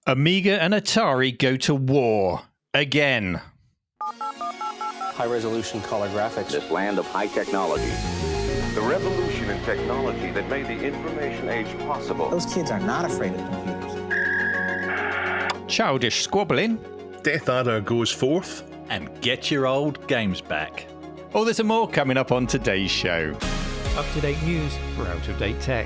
Amiga and Atari go to war again. High-resolution color graphics. This land of high technology. The revolution in technology that made the information age possible. Those kids are not afraid of computers. Childish Squabbling. Death Adder goes forth. And get your old games back. All this and more coming up on today's show. Up-to-date news for out-of-date tech.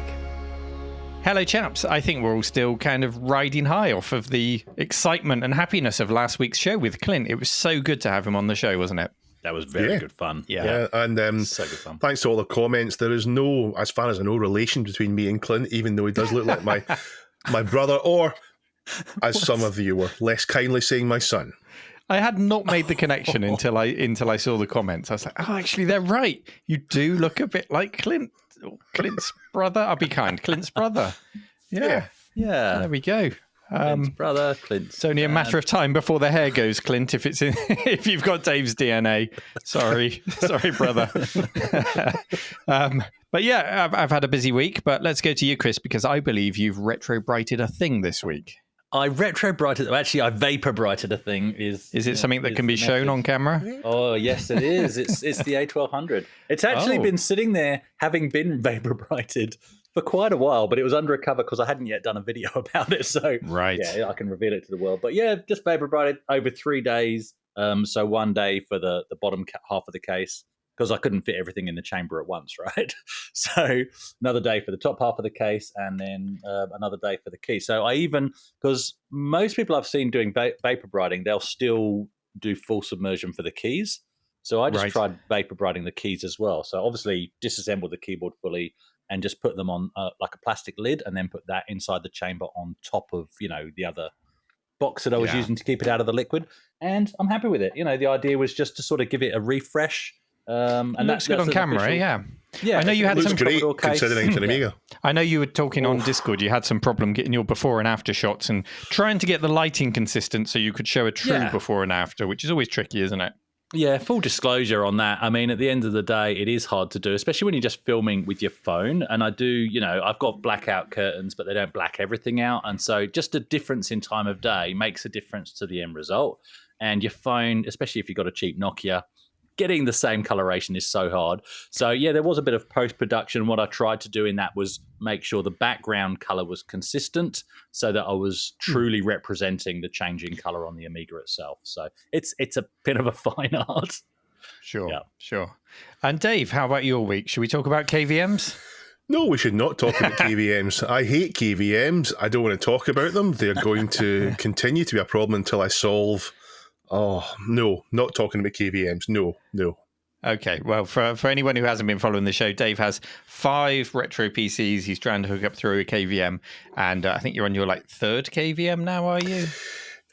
Hello, chaps. I think we're all still kind of riding high off of the excitement and happiness of last week's show with Clint. It was so good to have him on the show, wasn't it? That was very good fun. Yeah, and so good fun. Thanks to all the comments. There is no, as far as I know, relation between me and Clint, even though he does look like my brother, or, as some of you were less kindly saying, my son. I had not made the connection until I saw the comments. I was like, oh, actually, they're right. You do look a bit like Clint. Clint's brother. I'll be kind. Clint's brother. Yeah. There we go. Clint's brother, Clint's It's only a matter of time before the hair goes, Clint, if you've got Dave's DNA. Sorry, brother. But yeah, I've had a busy week, but let's go to you, Chris, because I believe you've retro-brighted a thing this week. I retro-brighted, actually I vapor-brighted a thing. Is it something that can be shown on camera? Oh, yes, it is. It's the A1200. It's actually been sitting there having been vapor-brighted for quite a while, but it was under a cover because I hadn't yet done a video about it. So right. Yeah, I can reveal it to the world. But yeah, just vapor-brighted over 3 days. So one day for the bottom half of the case, because I couldn't fit everything in the chamber at once, right? So another day for the top half of the case, and then another day for the key. So because most people I've seen doing vapor brighting, they'll still do full submersion for the keys. So I just tried vapor brighting the keys as well. So obviously disassembled the keyboard fully and just put them on like a plastic lid, and then put that inside the chamber on top of, the other box that I was using to keep it out of the liquid. And I'm happy with it. The idea was just to sort of give it a refresh. And looks good on camera, yeah. I know you had some great considering it's an Amiga. I know you were talking on Discord. You had some problem getting your before and after shots and trying to get the lighting consistent so you could show a true before and after, which is always tricky, isn't it? Yeah, full disclosure on that. I mean, at the end of the day, it is hard to do, especially when you're just filming with your phone. And I do, I've got blackout curtains, but they don't black everything out. And so just a difference in time of day makes a difference to the end result. And your phone, especially if you've got a cheap Nokia, getting the same coloration is so hard. So yeah, there was a bit of post-production. What I tried to do in that was make sure the background color was consistent so that I was truly representing the changing color on the Amiga itself. So it's a bit of a fine art. Sure. And Dave, how about your week? Should we talk about KVMs? No, we should not talk about KVMs. I hate KVMs. I don't want to talk about them. They're going to continue to be a problem until I solve... Oh, no, not talking about KVMs. No. Okay, well, for anyone who hasn't been following the show, Dave has 5 retro PCs he's trying to hook up through a KVM, and I think you're on your third KVM now, are you?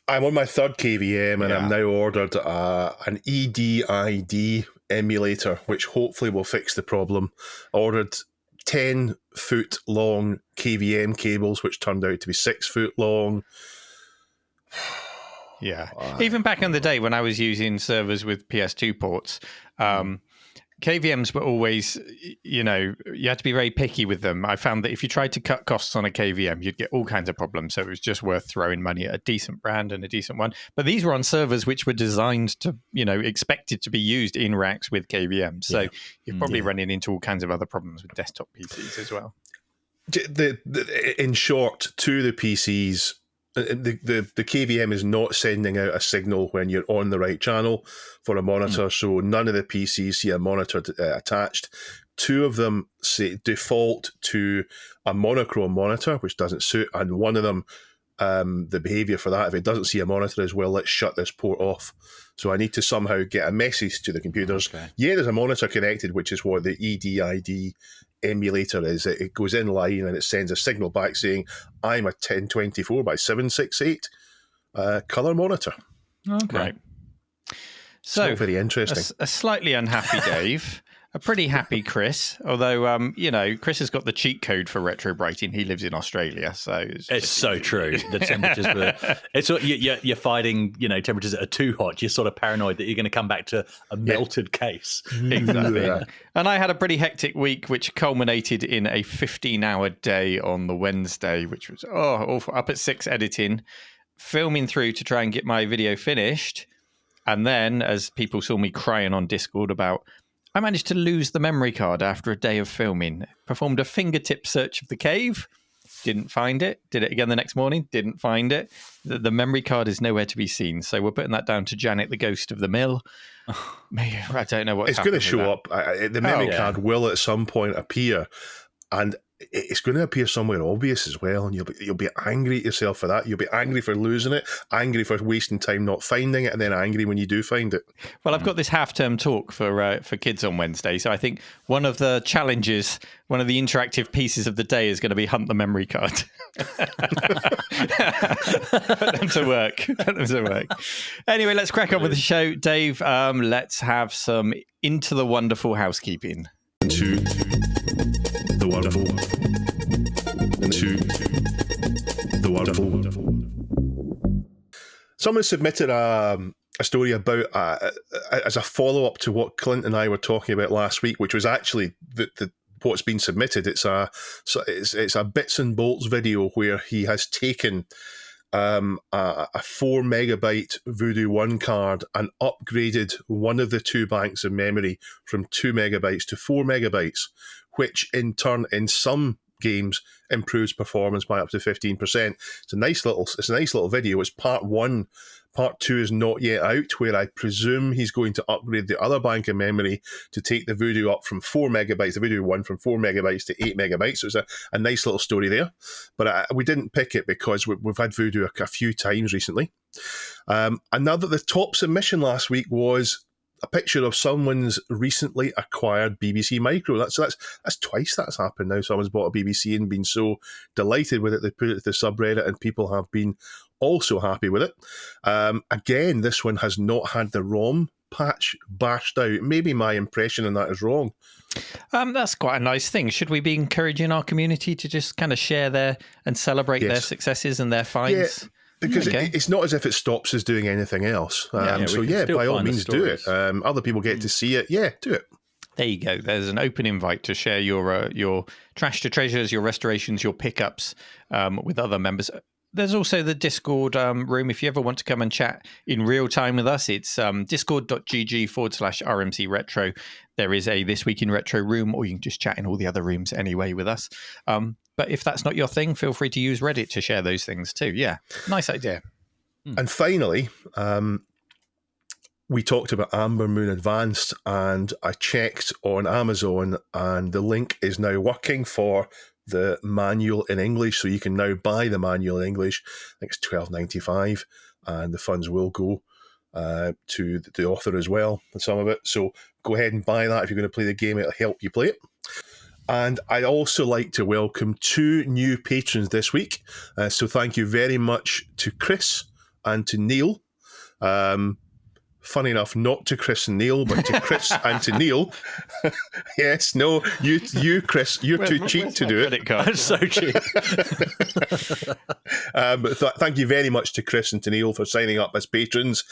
I'm on my third KVM, and I've now ordered an EDID emulator, which hopefully will fix the problem. I ordered 10-foot long KVM cables, which turned out to be 6-foot long. Yeah. Even back in the day when I was using servers with PS2 ports, KVMs were always, you had to be very picky with them. I found that if you tried to cut costs on a KVM, you'd get all kinds of problems. So it was just worth throwing money at a decent brand and a decent one. But these were on servers which were designed to, expected to be used in racks with KVMs. So you're probably running into all kinds of other problems with desktop PCs as well. In short, to the PCs... The KVM is not sending out a signal when you're on the right channel for a monitor, so none of the PCs see a monitor attached. 2 of them default to a monochrome monitor, which doesn't suit, and one of them, the behavior for that, if it doesn't see a monitor, is, well, let's shut this port off. So I need to somehow get a message to the computers. Okay. Yeah, there's a monitor connected, which is what the EDID emulator is. It goes in line and it sends a signal back saying, I'm a 1024 by 768 color monitor. Okay. Right. So very interesting. A slightly unhappy Dave, a pretty happy Chris, although, Chris has got the cheat code for retro brighting. He lives in Australia, so... It's so true. The temperatures you're fighting, temperatures that are too hot. You're sort of paranoid that you're going to come back to a melted case. Exactly. And I had a pretty hectic week, which culminated in a 15-hour day on the Wednesday, which was awful. Up at 6 editing, filming through to try and get my video finished. And then, as people saw me crying on Discord about, I managed to lose the memory card after a day of filming. Performed a fingertip search of the cave. Didn't find it. Did it again the next morning. Didn't find it. The memory card is nowhere to be seen. So we're putting that down to Janet, the ghost of the mill. Maybe, I don't know what's It's going to show up. The memory card will at some point appear, and it's going to appear somewhere obvious as well. And you'll be angry at yourself for that. You'll be angry for losing it, angry for wasting time not finding it, and then angry when you do find it. Well, I've got this half-term talk for kids on Wednesday, so I think one of the challenges, one of the interactive pieces of the day is going to be hunt the memory card. Put them to work. Anyway, let's crack on with the show. Dave, let's have some Into the Wonderful housekeeping. Into the wonderful. Into the wonderful. Someone submitted a story about as a follow-up to what Clint and I were talking about last week, which was actually what's been submitted. It's a bits and bolts video where he has taken a 4 megabyte Voodoo 1 card and upgraded one of the two banks of memory from 2 megabytes to 4 megabytes, which in turn in some games improves performance by up to 15%. It's a nice little video. It's part 1. Part 2 is not yet out, where I presume he's going to upgrade the other bank of memory to take the Voodoo up from 4 megabytes, the Voodoo 1 from 4 megabytes to 8 megabytes. So it's a nice little story there. But we didn't pick it because we've had Voodoo a few times recently. The top submission last week was a picture of someone's recently acquired BBC Micro. That's twice that's happened now. Someone's bought a BBC and been so delighted with it, they put it to the subreddit, and people have been also happy with it. Again, this one has not had the ROM patch bashed out. Maybe my impression on that is wrong. That's quite a nice thing. Should we be encouraging our community to just kind of share their and celebrate their successes and their finds? Yeah. Because it's not as if it stops us doing anything else. By all means, do it. Other people get to see it. Yeah, do it. There you go. There's an open invite to share your trash to treasures, your restorations, your pickups with other members. There's also the Discord room. If you ever want to come and chat in real time with us, it's discord.gg/RMC Retro. There is a This Week in Retro room, or you can just chat in all the other rooms anyway with us. But if that's not your thing, feel free to use Reddit to share those things too. Yeah, nice idea. And finally, we talked about Amber Moon Advanced, and I checked on Amazon, and the link is now working for the manual in English, so you can now buy the manual in English. I think it's $12.95, and the funds will go to the author as well, and some of it. So go ahead and buy that if you're going to play the game. It'll help you play it. And I'd also like to welcome 2 new patrons this week. So thank you very much to Chris and to Neil. Funny enough, not to Chris and Neil, but to Chris and to Neil. Yes, no, you, Chris, you're too cheap to do it. I'm so cheap. But thank you very much to Chris and to Neil for signing up as patrons.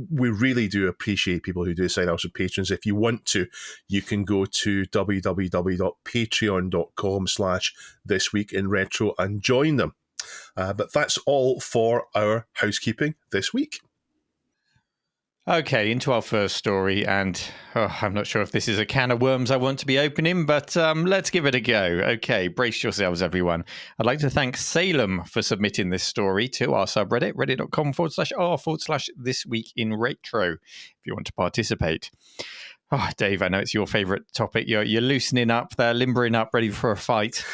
We really do appreciate people who do sign up as patrons. If you want to, you can go to www.patreon.com/thisweekinretro and join them. But that's all for our housekeeping this week. Okay, into our first story, and I'm not sure if this is a can of worms I want to be opening, but let's give it a go. Okay, brace yourselves, everyone. I'd like to thank Salem for submitting this story to our subreddit, reddit.com/r/thisweekinretro, if you want to participate. Oh, Dave, I know it's your favourite topic. You're loosening up there, limbering up, ready for a fight.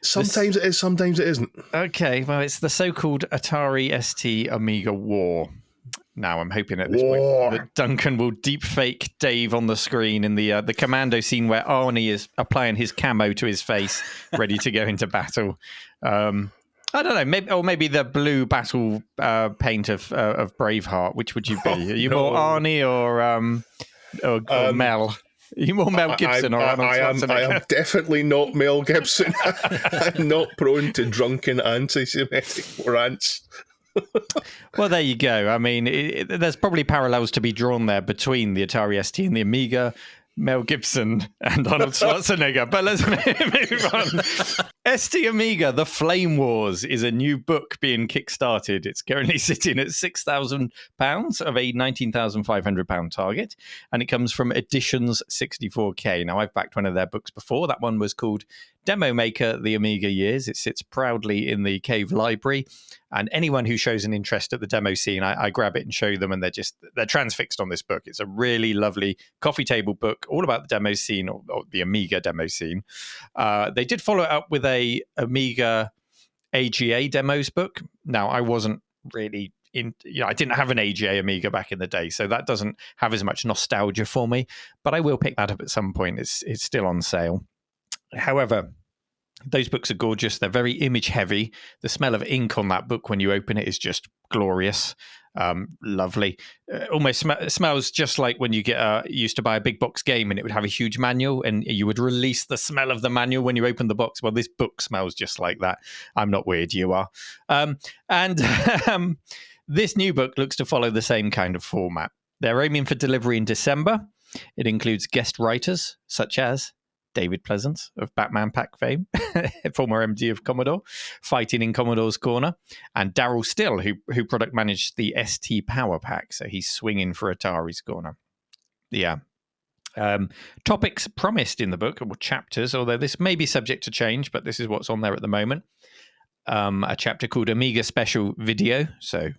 Sometimes it is, sometimes it isn't. Okay, well, it's the so-called Atari ST Amiga War. Now, I'm hoping at this point that Duncan will deepfake Dave on the screen in the commando scene where Arnie is applying his camo to his face, ready to go into battle. I don't know, maybe the blue battle paint of Braveheart. Which would you be? Are you more Arnie or Mel? Are you more Mel Gibson or Arnold Schwarzenegger? I am definitely not Mel Gibson. I'm not prone to drunken anti-Semitic rants. Well, there you go. I mean, there's probably parallels to be drawn there between the Atari ST and the Amiga, Mel Gibson and Arnold Schwarzenegger. But let's move on. ST Amiga, The Flame Wars is a new book being kickstarted. It's currently sitting at £6,000 of a £19,500 target, and it comes from Editions 64K. Now, I've backed one of their books before. That one was called Demo Maker, The Amiga Years. It sits proudly in the Cave Library, and anyone who shows an interest at the demo scene, I grab it and show them, and they're transfixed on this book. It's a really lovely coffee table book, all about the demo scene, or the Amiga demo scene. They did follow it up with a Amiga AGA demos book. Now, I wasn't really I didn't have an AGA Amiga back in the day, so that doesn't have as much nostalgia for me, but I will pick that up at some point. It's still on sale. However, those books are gorgeous. They're very image heavy. The smell of ink on that book when you open it is just glorious. Lovely. Almost smells just like when you used to buy a big box game and it would have a huge manual and you would release the smell of the manual when you open the box. Well, this book smells just like that. I'm not weird, you are. This new book looks to follow the same kind of format. They're aiming for delivery in December. It includes guest writers such as David Pleasance of Batman Pack fame, former MD of Commodore, fighting in Commodore's corner, and Daryl Still, who product managed the ST Power Pack, so he's swinging for Atari's corner. Yeah. Topics promised in the book, or chapters, although this may be subject to change, but this is what's on there at the moment. A chapter called Amiga Special Video, so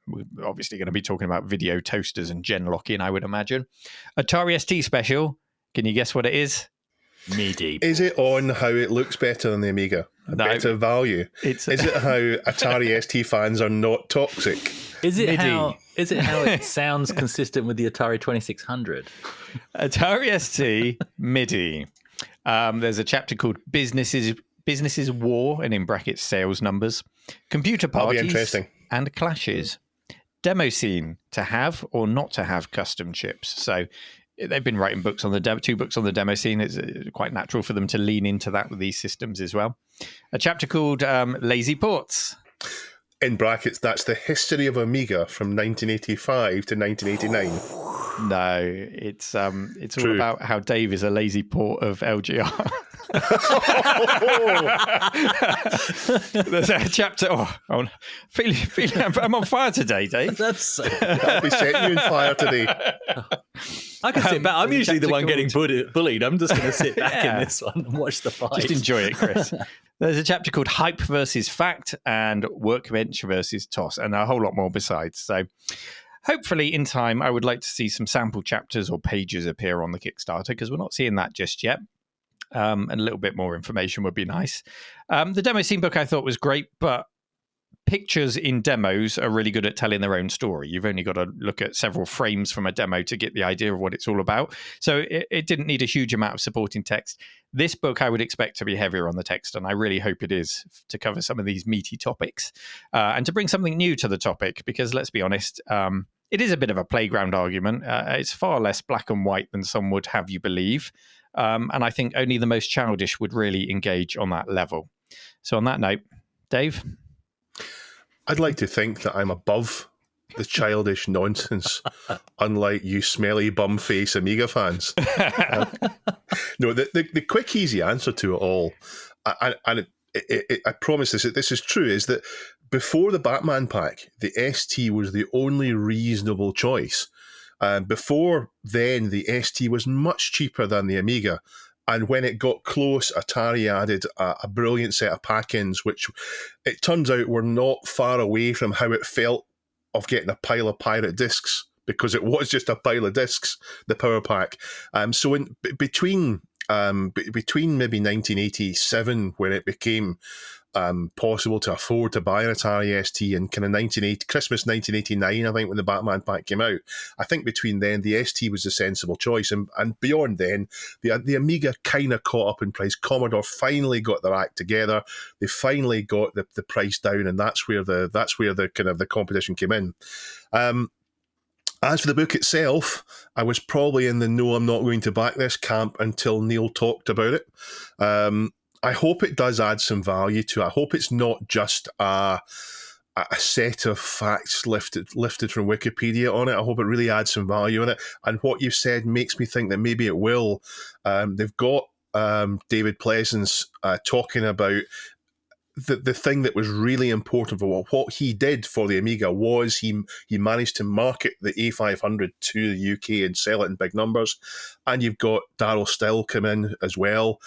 we're obviously going to be talking about video toasters and gen locking, I would imagine. Atari ST Special, can you guess what it is? MIDI. Is it on how it looks better than the Amiga? Better value? Is it how Atari ST fans are not toxic? Is it how it sounds consistent with the Atari 2600? Atari ST MIDI. There's a chapter called Businesses War, and in brackets sales numbers, computer parties, interesting. And clashes. Demo scene, to have or not to have custom chips. So they've been writing books on the two books on the demo scene. It's quite natural for them to lean into that with these systems as well. A chapter called Lazy Ports. In brackets, that's the history of Amiga from 1985 to 1989. No, it's all True. about how Dave is a lazy port of LGR. There's a chapter. I'm on fire today, Dave. I'll be setting you on fire today. I can sit back. I'm usually the one getting bullied. I'm just going to sit back in this one and watch the fight. Just enjoy it, Chris. There's a chapter called Hype versus Fact and Workbench versus Toss, and a whole lot more besides. So hopefully in time, I would like to see some sample chapters or pages appear on the Kickstarter, because we're not seeing that just yet. And a little bit more information would be nice. The demo scene book I thought was great, but pictures in demos are really good at telling their own story. You've only got to look at several frames from a demo to get the idea of what it's all about. So it didn't need a huge amount of supporting text. This book I would expect to be heavier on the text, and I really hope it is, to cover some of these meaty topics and to bring something new to the topic, because let's be honest, it is a bit of a playground argument. It's far less black and white than some would have you believe. And I think only the most childish would really engage on that level. So on that note, Dave? I'd like to think that I'm above the childish nonsense, unlike you smelly bum-face Amiga fans. No, the quick, easy answer to it all, and I promise this is true, is that before the Batman pack, the ST was the only reasonable choice. Before then, the ST was much cheaper than the Amiga. And when it got close, Atari added a brilliant set of pack-ins, which it turns out were not far away from how it felt of getting a pile of pirate discs, because it was just a pile of discs, the Power Pack. So between maybe 1987, when it became possible to afford to buy an Atari ST, and kind of Christmas 1989, I think, when the Batman pack came out, I think between then the ST was a sensible choice, and beyond then the Amiga kind of caught up in price. Commodore finally got their act together. They finally got the price down, and that's where the kind of the competition came in. As for the book itself, I was probably in the no, I'm not going to back this camp until Neil talked about it. I hope it does add some value to it. I hope it's not just a set of facts lifted from Wikipedia on it. I hope it really adds some value in it. And what you've said makes me think that maybe it will. They've got David Pleasance talking about the thing that was really important for what he did for the Amiga was he managed to market the A500 to the UK and sell it in big numbers. And you've got Darryl Still come in as well.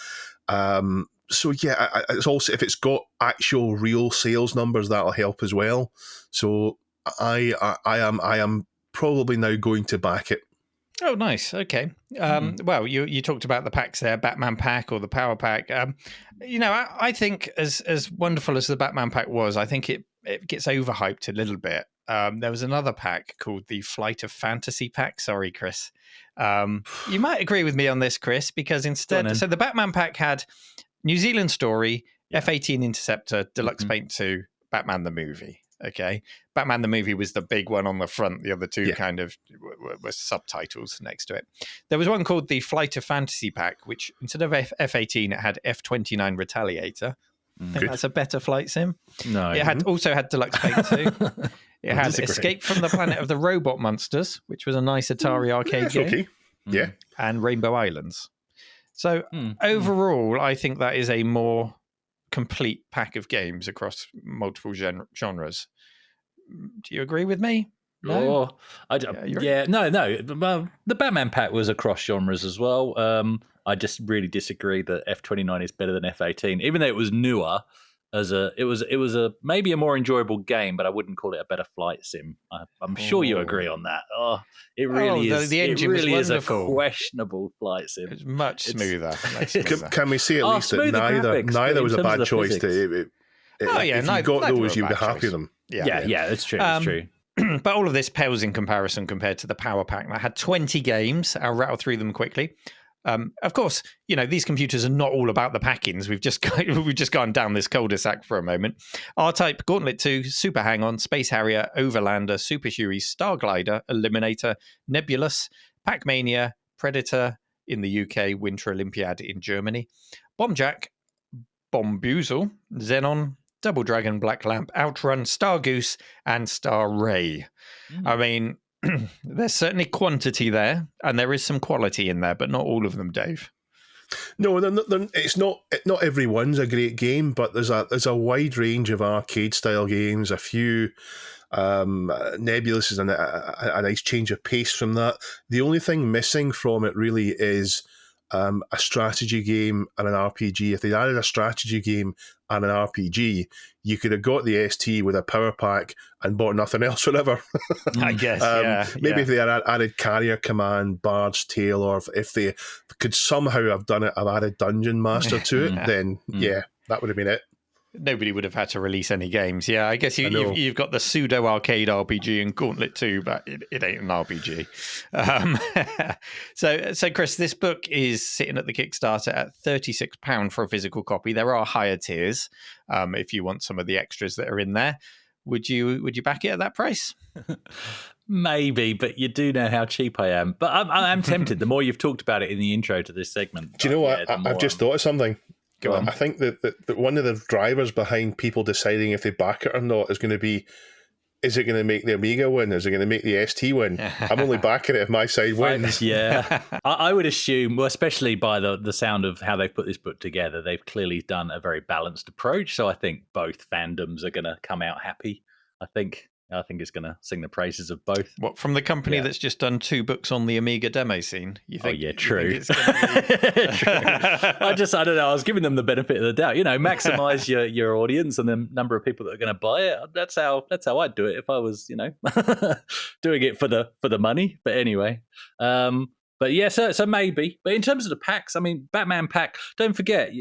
So yeah, it's also, if it's got actual real sales numbers, that'll help as well. So I am probably now going to back it. Oh, nice. Okay. Well, you talked about the packs there, Batman pack or the Power pack. I think as wonderful as the Batman pack was, I think it gets overhyped a little bit. There was another pack called the Flight of Fantasy pack. Sorry, Chris. You might agree with me on this, Chris, because instead, so the Batman pack had New Zealand Story, F-18 Interceptor, Deluxe Paint 2, Batman the Movie. Okay. Batman the Movie was the big one on the front. The other two kind of were subtitles next to it. There was one called the Flight of Fantasy pack, which instead of F-18, it had F-29 Retaliator. I think that's a better flight sim. No. It also had Deluxe Paint 2. It had Escape from the Planet of the Robot Monsters, which was a nice Atari arcade game. Okay. Yeah. And Rainbow Islands. So overall, I think that is a more complete pack of games across multiple genres. Do you agree with me? No. No. Well, the Batman pack was across genres as well. I just really disagree that F-29 is better than F-18, even though it was newer. It was a maybe a more enjoyable game, but I wouldn't call it a better flight sim. I'm sure you agree on that. It really is. The engine really is a questionable flight sim. It's much smoother. Can we say at least that neither was a bad choice? If you got those, you'd be happy with them. Yeah, it's true. It's true. But all of this pales in comparison compared to the Power Pack. I had 20 games. I'll rattle through them quickly. Of course, these computers are not all about the packings. We've just gone down this cul-de-sac for a moment. R-Type, Gauntlet 2, Super Hang-On, Space Harrier, Overlander, Super Huey, Starglider, Eliminator, Nebulous, Pac-Mania, Predator in the UK, Winter Olympiad in Germany, Bombjack, Bomboozle, Xenon, Double Dragon, Black Lamp, Outrun, Star Goose, and Star Ray. I mean, there's certainly quantity there, and there is some quality in there, but not all of them, Dave. No, it's not. Not every one's a great game, but there's a wide range of arcade style games. A few Nebulous is a nice change of pace from that. The only thing missing from it really is a strategy game and an RPG. If they added a strategy game and an RPG, you could have got the ST with a power pack and bought nothing else forever. I guess, maybe if they had added Carrier Command, Bard's Tale, or if they could somehow have done it, have added Dungeon Master to it, then that would have been it. Nobody would have had to release any games. Yeah, I guess you've got the pseudo arcade RPG and Gauntlet 2, but it ain't an RPG. So Chris, this book is sitting at the Kickstarter at £36 for a physical copy. There are higher tiers if you want some of the extras that are in there. Would you back it at that price? Maybe, but you do know how cheap I am. But I'm tempted. The more you've talked about it in the intro to this segment. Do you know what? I've just thought of something. Go on. I think that one of the drivers behind people deciding if they back it or not is going to be, is it going to make the Amiga win? Is it going to make the ST win? I'm only backing it if my side wins. I would assume, well, especially by the sound of how they've put this book together, they've clearly done a very balanced approach. So I think both fandoms are going to come out happy. I think it's going to sing the praises of both. What, from the company that's just done 2 books on the Amiga demo scene? You think, true. True. I don't know. I was giving them the benefit of the doubt. Maximize your audience and the number of people that are going to buy it. That's how I'd do it if I was, doing it for the money. But anyway, but yeah, so maybe. But in terms of the packs, I mean, Batman pack. Don't forget.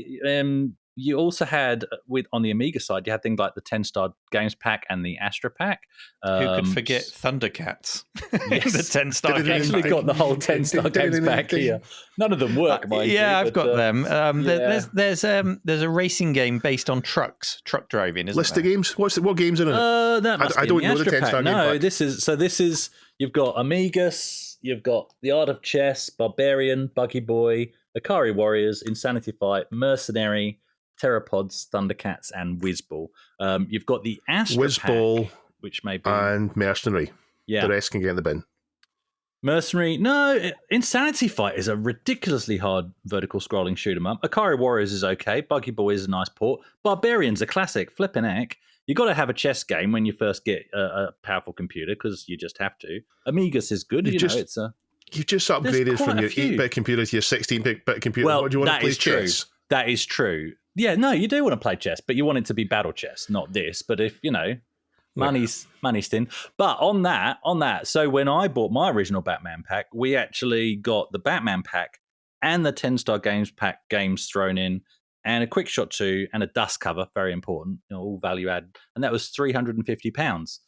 You also had, on the Amiga side, you had things like the 10-star games pack and the Astra pack. Who could forget Thundercats? Yes. The 10-star games games pack. Got the whole 10-star games pack here. None of them work, mind you. I've got them. There's a racing game based on truck driving, isn't List there? of games? What games are in it? That must I don't know the 10-star game pack. This is you've got Amigas, you've got The Art of Chess, Barbarian, Buggy Boy, Akari Warriors, Insanity Fight, Mercenary, Pteropods, Thundercats, and Whizball. You've got the Astra Whizball pack, which may be... and Mercenary. Yeah. The rest can get in the bin. Mercenary, no. Insanity Fight is a ridiculously hard vertical scrolling shoot 'em up. Ikari Warriors is okay. Buggy Boy is a nice port. Barbarian's a classic. Flipping heck. You got to have a chess game when you first get a powerful computer because you just have to. Amigas is good. You've just upgraded from your 8-bit computer to your 16-bit computer. Well, what do you want to play chess? That is true. Yeah, no, you do want to play chess, but you want it to be battle chess, not this. But if money's thin. But on that. So when I bought my original Batman pack, we actually got the Batman pack and the 10-star games pack games thrown in, and a Quick Shot 2 and a dust cover, very important, all value add, and that was £350.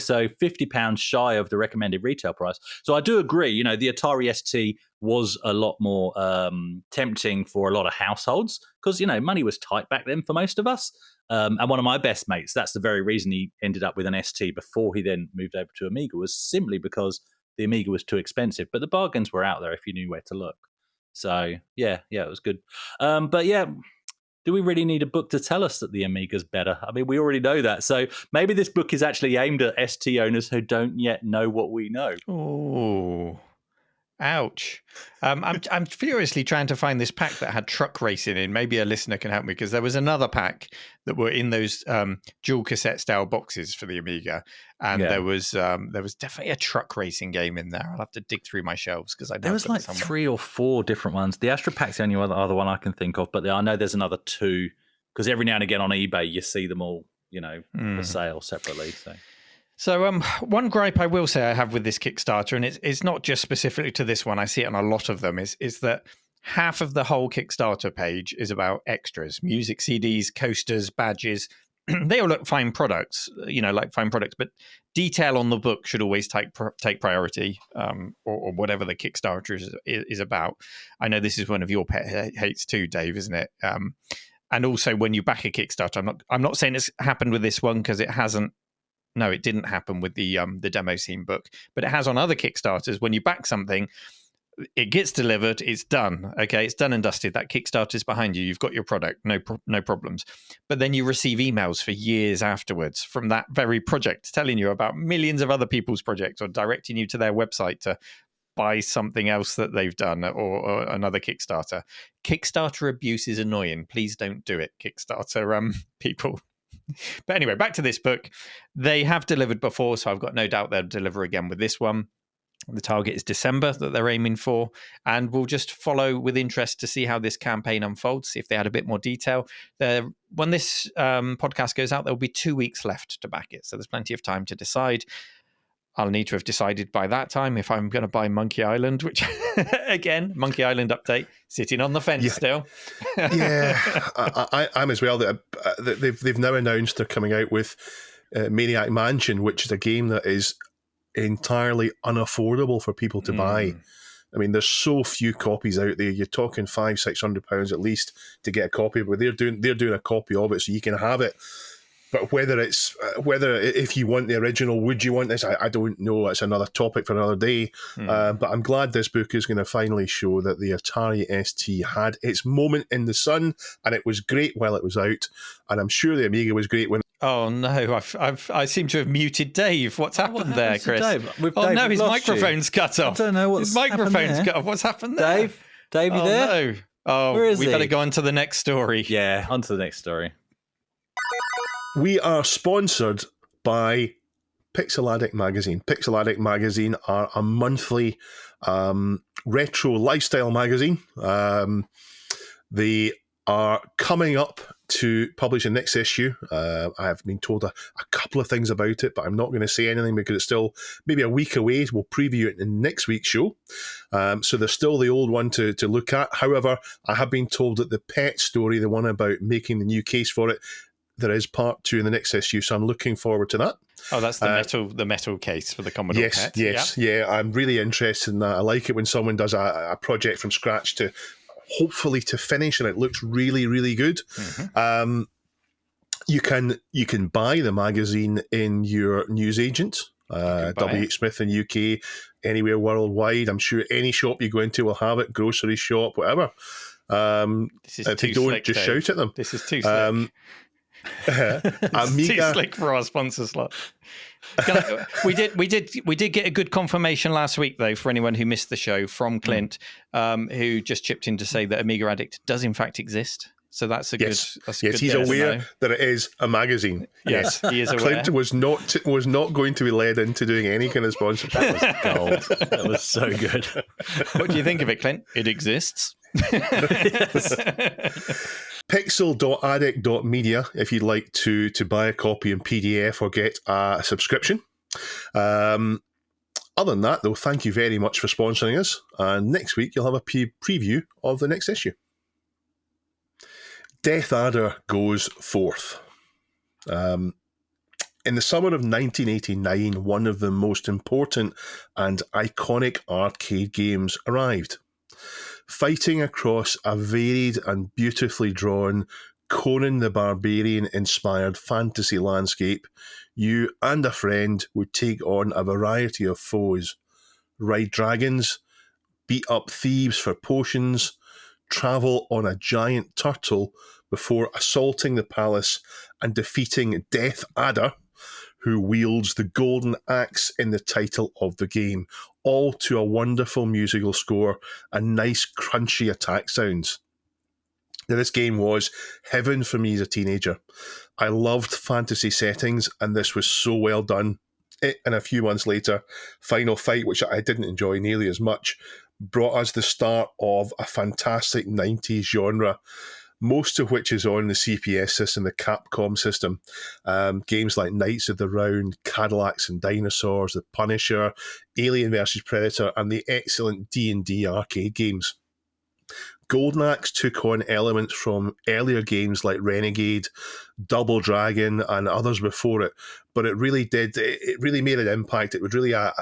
So £50 shy of the recommended retail price. So I do agree. The Atari ST was a lot more tempting for a lot of households because money was tight back then for most of us. And one of my best mates, that's the very reason he ended up with an ST before he then moved over to Amiga, was simply because the Amiga was too expensive. But the bargains were out there if you knew where to look. So yeah, it was good. But yeah. Do we really need a book to tell us that the Amiga's better? I mean, we already know that. So maybe this book is actually aimed at ST owners who don't yet know what we know. Oh, ouch. I'm furiously trying to find this pack that had truck racing in. Maybe a listener can help me because there was another pack that were in those dual cassette style boxes for the Amiga. And there was definitely a truck racing game in there. I'll have to dig through my shelves because there was like 3 or 4 different ones. The Astra Pack's the only other one I can think of, but I know there's another 2 because every now and again on eBay you see them all, for sale separately. So one gripe I will say I have with this Kickstarter, and it's not just specifically to this one, I see it on a lot of them, is that half of the whole Kickstarter page is about extras, music CDs, coasters, badges. They all look fine products, like fine products, but detail on the book should always take priority, or whatever the Kickstarter is about. I know this is one of your pet hates too, Dave, isn't it? And also when you back a Kickstarter, I'm not saying it's happened with this one because it hasn't. No, it didn't happen with the demo scene book, but it has on other Kickstarters. When you back something, it gets delivered, it's done. Okay, it's done and dusted. That Kickstarter is behind you. You've got your product, no problems. But then you receive emails for years afterwards from that very project telling you about millions of other people's projects or directing you to their website to buy something else that they've done or another Kickstarter. Kickstarter abuse is annoying. Please don't do it, Kickstarter people. But anyway, back to this book. They have delivered before, so I've got no doubt they'll deliver again with this one. The target is December that they're aiming for, and we'll just follow with interest to see how this campaign unfolds, see if they add a bit more detail. When this podcast goes out, there'll be 2 weeks left to back it, so there's plenty of time to decide. I'll need to have decided by that time if I'm going to buy Monkey Island, which, again, Monkey Island update, sitting on the fence still. Yeah, I'm as well. They've now announced they're coming out with Maniac Mansion, which is a game that is entirely unaffordable for people to buy. I mean, there's so few copies out there. You're talking £500-600 at least to get a copy, but they're doing a copy of it so you can have it. But whether if you want the original, would you want this? I don't know. It's another topic for another day. But I'm glad this book is going to finally show that the Atari ST had its moment in the sun, and it was great while it was out. And I'm sure the Amiga was great when. Oh no! I seem to have muted Dave. What's happened there, Chris? Dave, no, his microphone's cut off. I don't know what's his microphone's cut off. What's happened there? Dave, you there? No. Oh, where is we better go on to the next story. Yeah, on to the next story. We are sponsored by Pixel Addict Magazine. Pixel Addict Magazine are a monthly retro lifestyle magazine. They are coming up to publish the next issue. I have been told a couple of things about it, but I'm not going to say anything because it's still maybe a week away. We'll preview it in next week's show. So there's still the old one to look at. However, I have been told that the Pet story, the one about making the new case for it, there is part 2 in the next issue, so I'm looking forward to that. Oh, that's the metal case for the Commodore Pet. Yes, I'm really interested in that. I like it when someone does a project from scratch to hopefully to finish, and it looks really, really good. Mm-hmm. You can buy the magazine in your newsagent, WH Smith in UK, anywhere worldwide. I'm sure any shop you go into will have it, grocery shop, whatever. This is if they don't, just shout at them. This is too slick. It's too Amiga. slick for our sponsor slot. We did get a good confirmation last week, though, for anyone who missed the show, from Clint, who just chipped in to say that Amiga Addict does in fact exist. So that's a Yes, good. That's yes, good he's there to aware know. that it is a magazine. Yes, he is aware. Clint was not going to be led into doing any kind of sponsorship. That was gold. That was so good. What do you think of it, Clint? It exists. Pixel.addict.media if you'd like to buy a copy in PDF or get a subscription. Other than that, though, thank you very much for sponsoring us. And next week, you'll have a preview of the next issue. Death Adder goes forth. In the summer of 1989, one of the most important and iconic arcade games arrived. Fighting across a varied and beautifully drawn Conan the Barbarian-inspired fantasy landscape, you and a friend would take on a variety of foes, ride dragons, beat up thieves for potions, travel on a giant turtle before assaulting the palace and defeating Death Adder, who wields the golden axe in the title of the game, all to a wonderful musical score and nice crunchy attack sounds. Now, this game was heaven for me as a teenager. I loved fantasy settings, and this was so well done. And a few months later, Final Fight, which I didn't enjoy nearly as much, brought us the start of a fantastic 90s genre, most of which is on the CPS system, the Capcom system. Games like Knights of the Round, Cadillacs and Dinosaurs, The Punisher, Alien vs. Predator, and the excellent D&D arcade games. Golden Axe took on elements from earlier games like Renegade, Double Dragon, and others before it, but it really made an impact. It was really a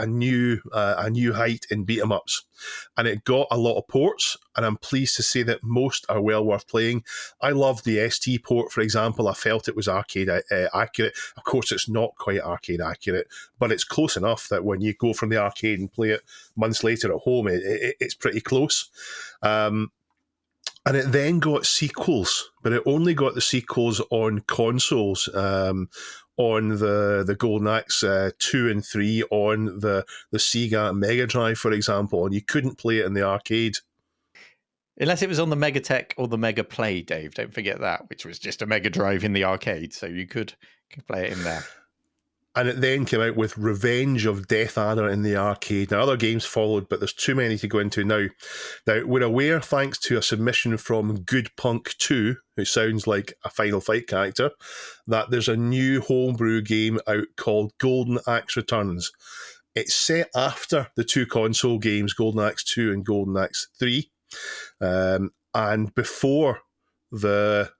new height in beat 'em ups, and it got a lot of ports. And I'm pleased to say that most are well worth playing. I loved the ST port, for example. I felt it was arcade accurate. Of course, it's not quite arcade accurate, but it's close enough that when you go from the arcade and play it months later at home, it's pretty close. And it then got sequels, but it only got the sequels on consoles, on the Golden Axe 2 and 3, on the Sega Mega Drive, for example, and you couldn't play it in the arcade. Unless it was on the Megatech or the Mega Play, Dave. Don't forget that, which was just a Mega Drive in the arcade, so you could play it in there. And it then came out with Revenge of Death Adder in the arcade. Now, other games followed, but there's too many to go into now. Now, we're aware, thanks to a submission from Good Punk 2, who sounds like a Final Fight character, that there's a new homebrew game out called Golden Axe Returns. It's set after the two console games, Golden Axe 2 and Golden Axe 3, and before the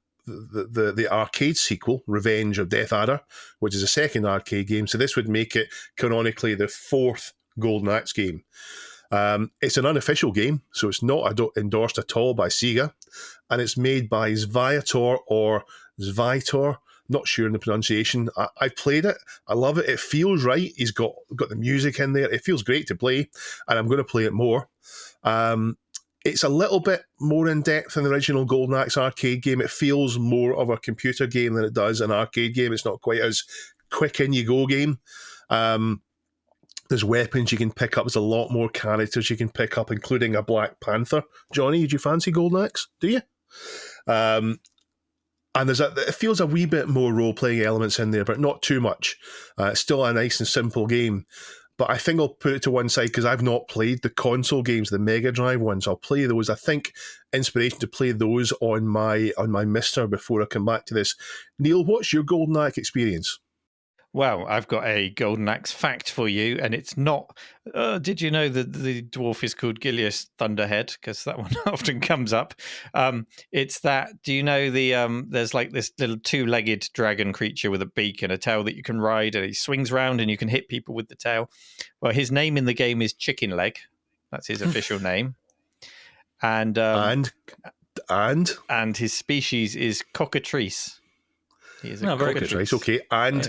arcade sequel, Revenge of Death Adder, which is a second arcade game. So this would make it canonically the fourth Golden Axe game. It's an unofficial game, so it's not endorsed at all by Sega, and it's made by Zviator or Zviator. Not sure in the pronunciation. I played it. I love it. It feels right. He's got the music in there. It feels great to play, and I'm going to play it more. It's a little bit more in-depth than the original Golden Axe arcade game. It feels more of a computer game than it does an arcade game. It's not quite as quick in-you-go game. There's weapons you can pick up. There's a lot more characters you can pick up, including a Black Panther. Johnny, did you fancy Golden Axe? Do you? And it feels a wee bit more role-playing elements in there, but not too much. It's still a nice and simple game. But I think I'll put it to one side because I've not played the console games, the Mega Drive ones. I'll play those. I think inspiration to play those on my Mister before I come back to this. Neil, what's your Golden Axe experience? Well, I've got a Golden Axe fact for you, and it's not... did you know that the dwarf is called Gilius Thunderhead? Because that one often comes up. It's that... Do you know there's like this little two-legged dragon creature with a beak and a tail that you can ride, and he swings around and you can hit people with the tail? Well, his name in the game is Chicken Leg. That's his official name. And his species is Cockatrice. He is a very cockatrice. good. Right, okay. And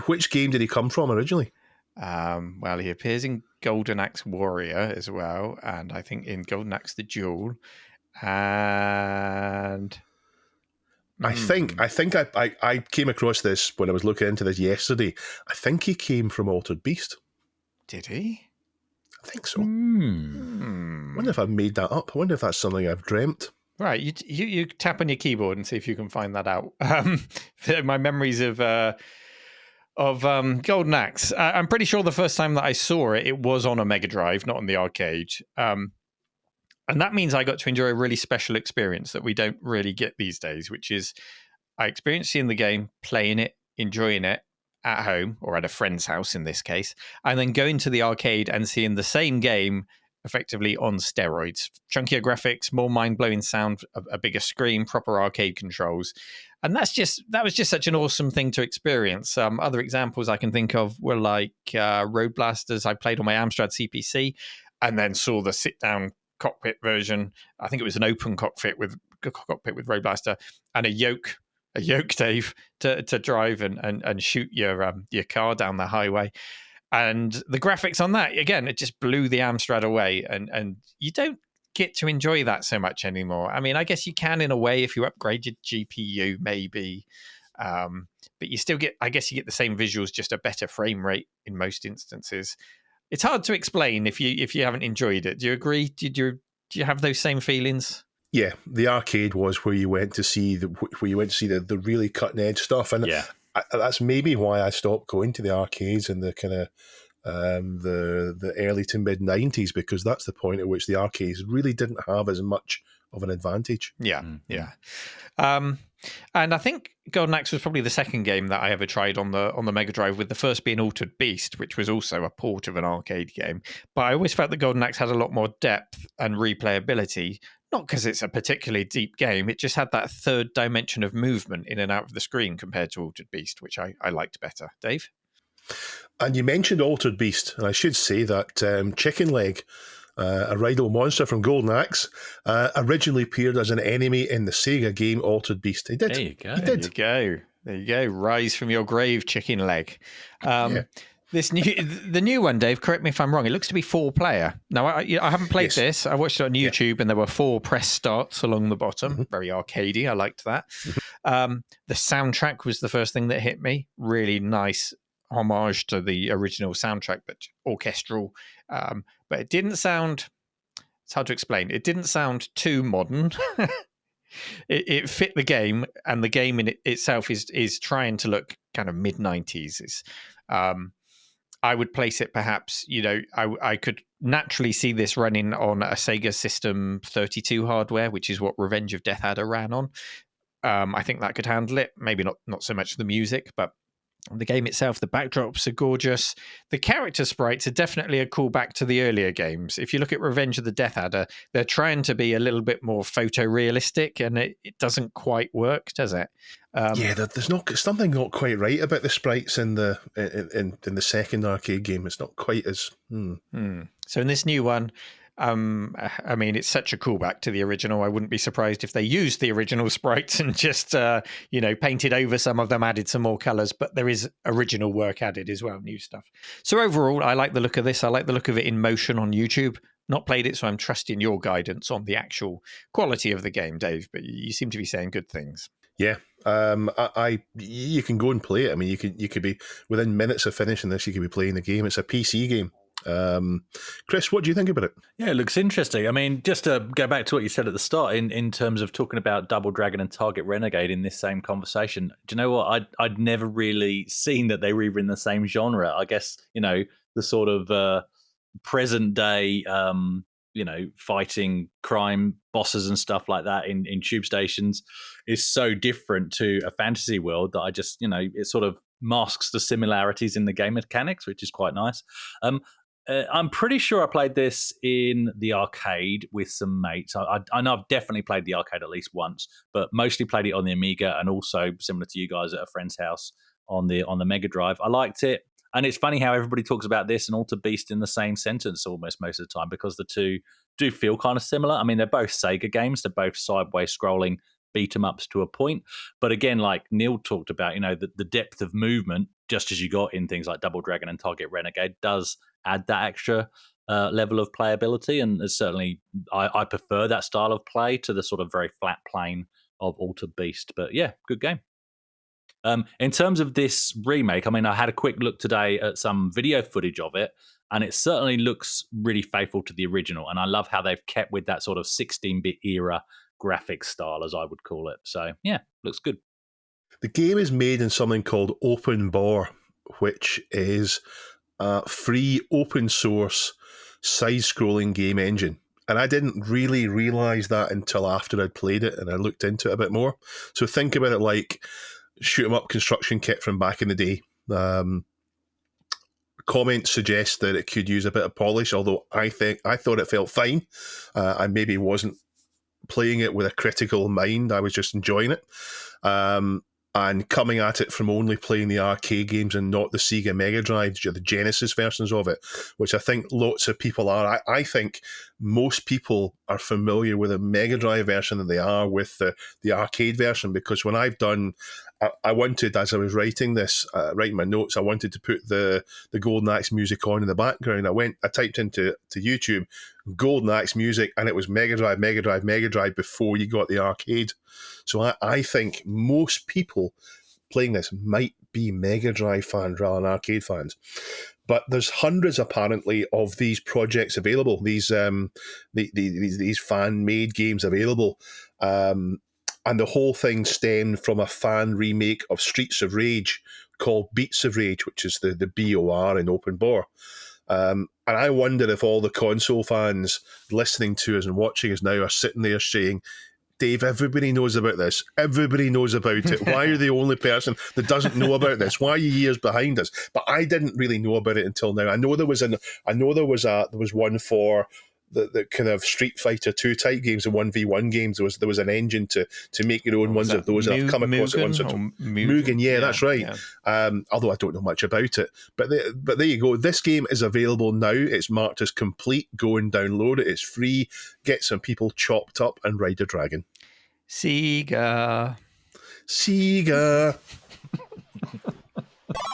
which game did he come from originally? Well, he appears in Golden Axe Warrior as well, and I think in Golden Axe the Duel. And I think I came across this when I was looking into this yesterday. I think he came from Altered Beast. Did he? I think so. Hmm. I wonder if I've made that up. I wonder if that's something I've dreamt. Right, you tap on your keyboard and see if you can find that out. My memories of Golden Axe. I'm pretty sure the first time that I saw it, it was on a Mega Drive, not on the arcade. And that means I got to enjoy a really special experience that we don't really get these days, which is I experienced seeing the game, playing it, enjoying it at home or at a friend's house in this case, and then going to the arcade and seeing the same game effectively on steroids. Chunkier graphics, more mind-blowing sound, a bigger screen, proper arcade controls. And that was just such an awesome thing to experience. Other examples I can think of were like Road Blasters. I played on my Amstrad CPC and then saw the sit-down cockpit version. I think it was an open cockpit with Road Blaster and a yoke, Dave, to drive and shoot your car down the highway. And the graphics on that, again, it just blew the Amstrad away. And you don't get to enjoy that so much anymore. I mean, I guess you can in a way if you upgrade your GPU, maybe. But you still get, I guess you get the same visuals, just a better frame rate in most instances. It's hard to explain if you haven't enjoyed it. Do you agree? Do you have those same feelings? Yeah, the arcade was where you went to see the really cutting edge stuff, and that's maybe why I stopped going to the arcades in the kind of the early to mid 90s, because that's the point at which the arcades really didn't have as much of an advantage. Yeah. And I think Golden Axe was probably the second game that I ever tried on the Mega Drive, with the first being Altered Beast, which was also a port of an arcade game. But I always felt that Golden Axe had a lot more depth and replayability, not because it's a particularly deep game. It just had that third dimension of movement in and out of the screen compared to Altered Beast, which I liked better. Dave? And you mentioned Altered Beast, and I should say that Chicken Leg, a rhino monster from Golden Axe, originally appeared as an enemy in the Sega game Altered Beast. He did. There you go. He did. There you go. Rise from your grave, Chicken Leg. The new one, Dave, correct me if I'm wrong, it looks to be 4-player. Now, I haven't played this. I watched it on YouTube and there were 4 press starts along the bottom. Very arcadey. I liked that. The soundtrack was the first thing that hit me. Really nice homage to the original soundtrack, but orchestral. But it didn't sound, it's hard to explain. It didn't sound too modern. It fit the game, and the game in itself is trying to look kind of mid-90s. I would place it perhaps, I could naturally see this running on a Sega System 32 hardware, which is what Revenge of Death Adder ran on. I think that could handle it. Maybe not so much the music, but the game itself, the backdrops are gorgeous. The character sprites are definitely a callback to the earlier games. If you look at Revenge of the Death Adder, they're trying to be a little bit more photorealistic, and it doesn't quite work, does it? There's something not quite right about the sprites in the second arcade game. It's not quite as. So in this new one, I mean, it's such a callback to the original. I wouldn't be surprised if they used the original sprites and just, painted over some of them, added some more colors. But there is original work added as well, new stuff. So overall, I like the look of this. I like the look of it in motion on YouTube. Not played it, so I'm trusting your guidance on the actual quality of the game, Dave. But you seem to be saying good things. Yeah, you can go and play it. I mean, you could be within minutes of finishing this. You could be playing the game. It's a PC game. Chris, what do you think about it? Yeah, it looks interesting. I mean, just to go back to what you said at the start in terms of talking about Double Dragon and Target Renegade in this same conversation, do you know what? I'd never really seen that they were even in the same genre. I guess, the sort of present day, fighting crime bosses and stuff like that in tube stations is so different to a fantasy world that I just, it sort of masks the similarities in the game mechanics, which is quite nice. I'm pretty sure I played this in the arcade with some mates. I know I've definitely played the arcade at least once, but mostly played it on the Amiga and also, similar to you guys, at a friend's house on the Mega Drive. I liked it. And it's funny how everybody talks about this and Altered Beast in the same sentence almost most of the time, because the two do feel kind of similar. I mean, they're both Sega games. They're both sideways scrolling beat-em-ups to a point. But again, like Neil talked about, the depth of movement, just as you got in things like Double Dragon and Target Renegade, does add that extra level of playability. And certainly I prefer that style of play to the sort of very flat, plain Altered Beast. But yeah, good game. In terms of this remake, I mean, I had a quick look today at some video footage of it, and it certainly looks really faithful to the original. And I love how they've kept with that sort of 16-bit era graphics style, as I would call it. So yeah, looks good. The game is made in something called Open Bore, which is a free open source side-scrolling game engine. And I didn't really realise that until after I'd played it and I looked into it a bit more. So think about it like shoot 'em up construction kit from back in the day. Comments suggest that it could use a bit of polish, although I thought it felt fine. I maybe wasn't playing it with a critical mind. I was just enjoying it. And coming at it from only playing the arcade games and not the Sega Mega Drive, the Genesis versions of it, which I think lots of people are. I think most people are familiar with the Mega Drive version than they are with the arcade version, because when I've done, I wanted, as I was writing this, writing my notes, I wanted to put the Golden Axe music on in the background. I typed into YouTube Golden Axe music, and it was Mega Drive, Mega Drive, Mega Drive before you got the arcade. So I think most people playing this might be Mega Drive fans rather than arcade fans. But there's hundreds apparently of these projects available, these fan-made games available. And the whole thing stemmed from a fan remake of Streets of Rage called Beats of Rage, which is the BOR in Open Bore. And I wonder if all the console fans listening to us and watching us now are sitting there saying, Dave, everybody knows about this. Everybody knows about it. Why are you the only person that doesn't know about this? Why are you years behind us? But I didn't really know about it until now. I know there was one for the kind of Street Fighter 2 type games, the 1v1 games. There was an engine to make your own ones of those. And I've come across it once. Mugen, yeah, that's right. Yeah. Although I don't know much about it. But there you go. This game is available now. It's marked as complete. Go and download it. It's free. Get some people chopped up and ride a dragon. Sega.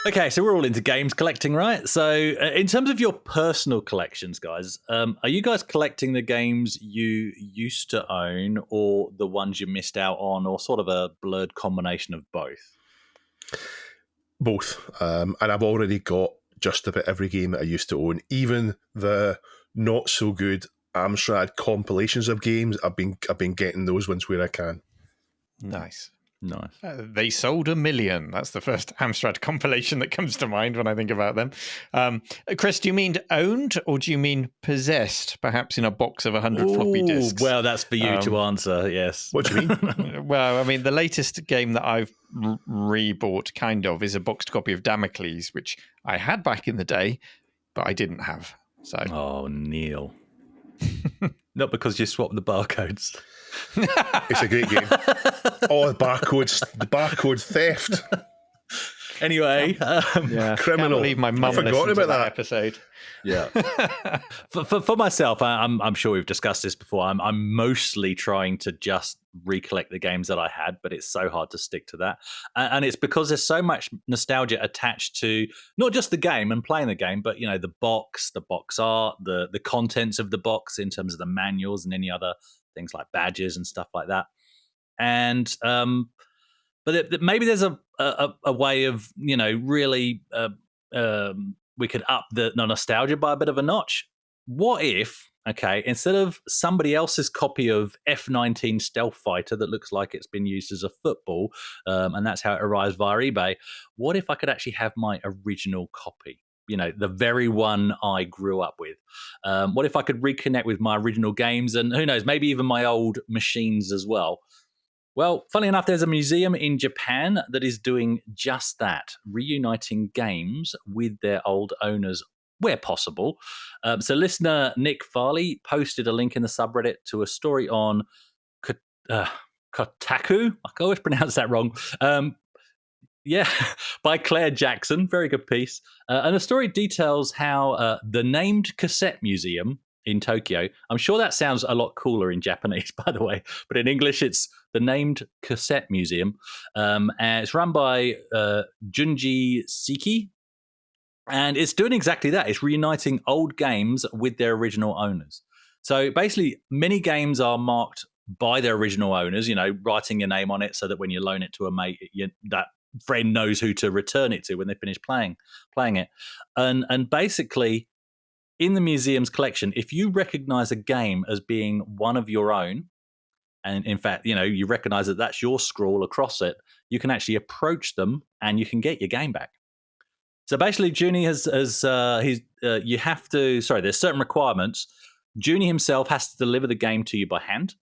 Okay, so we're all into games collecting, right? So in terms of your personal collections, guys, are you guys collecting the games you used to own or the ones you missed out on, or sort of a blurred combination of both? Both. And I've already got just about every game that I used to own, even the not so good Amstrad compilations of games. I've been getting those ones where I can. Nice. They sold 1 million. That's the first Amstrad compilation that comes to mind when I think about them. Chris, do you mean owned or do you mean possessed, perhaps in a box of 100 floppy disks? Well, that's for you to answer, yes. What do you mean? Well, I mean, the latest game that I've rebought, kind of, is a boxed copy of Damocles, which I had back in the day, but I didn't have. So. Oh, Neil. Not because you swapped the barcodes. It's a great game. Oh, the barcode theft. Anyway, criminal. Can't believe my mum forgot about that episode. Yeah. for myself, I'm sure we've discussed this before. I'm mostly trying to just recollect the games that I had, but it's so hard to stick to that. And it's because there's so much nostalgia attached to not just the game and playing the game, but the box art, the contents of the box in terms of the manuals and any other things like badges and stuff like that. And but maybe there's a way of really we could up the nostalgia by a bit of a notch. What if, instead of somebody else's copy of F-19 Stealth Fighter that looks like it's been used as a football, and that's how it arrives via eBay, what if I could actually have my original copy? The very one I grew up with. What if I could reconnect with my original games and who knows, maybe even my old machines as well? Well, funnily enough, there's a museum in Japan that is doing just that, reuniting games with their old owners where possible. So listener Nick Farley posted a link in the subreddit to a story on Kotaku. I always pronounce that wrong. By Claire Jackson. Very good piece. And the story details how the named cassette museum in Tokyo, I'm sure that sounds a lot cooler in Japanese, by the way, but in English it's the named cassette museum. And it's run by Junji Siki. And it's doing exactly that. It's reuniting old games with their original owners. So basically, many games are marked by their original owners, writing your name on it so that when you loan it to a mate, that friend knows who to return it to when they finish playing it. And basically, in the museum's collection, if you recognize a game as being one of your own, and in fact, you recognize that that's your scrawl across it, you can actually approach them and you can get your game back. So basically, Junie you have to, there's certain requirements. Junie himself has to deliver the game to you by hand.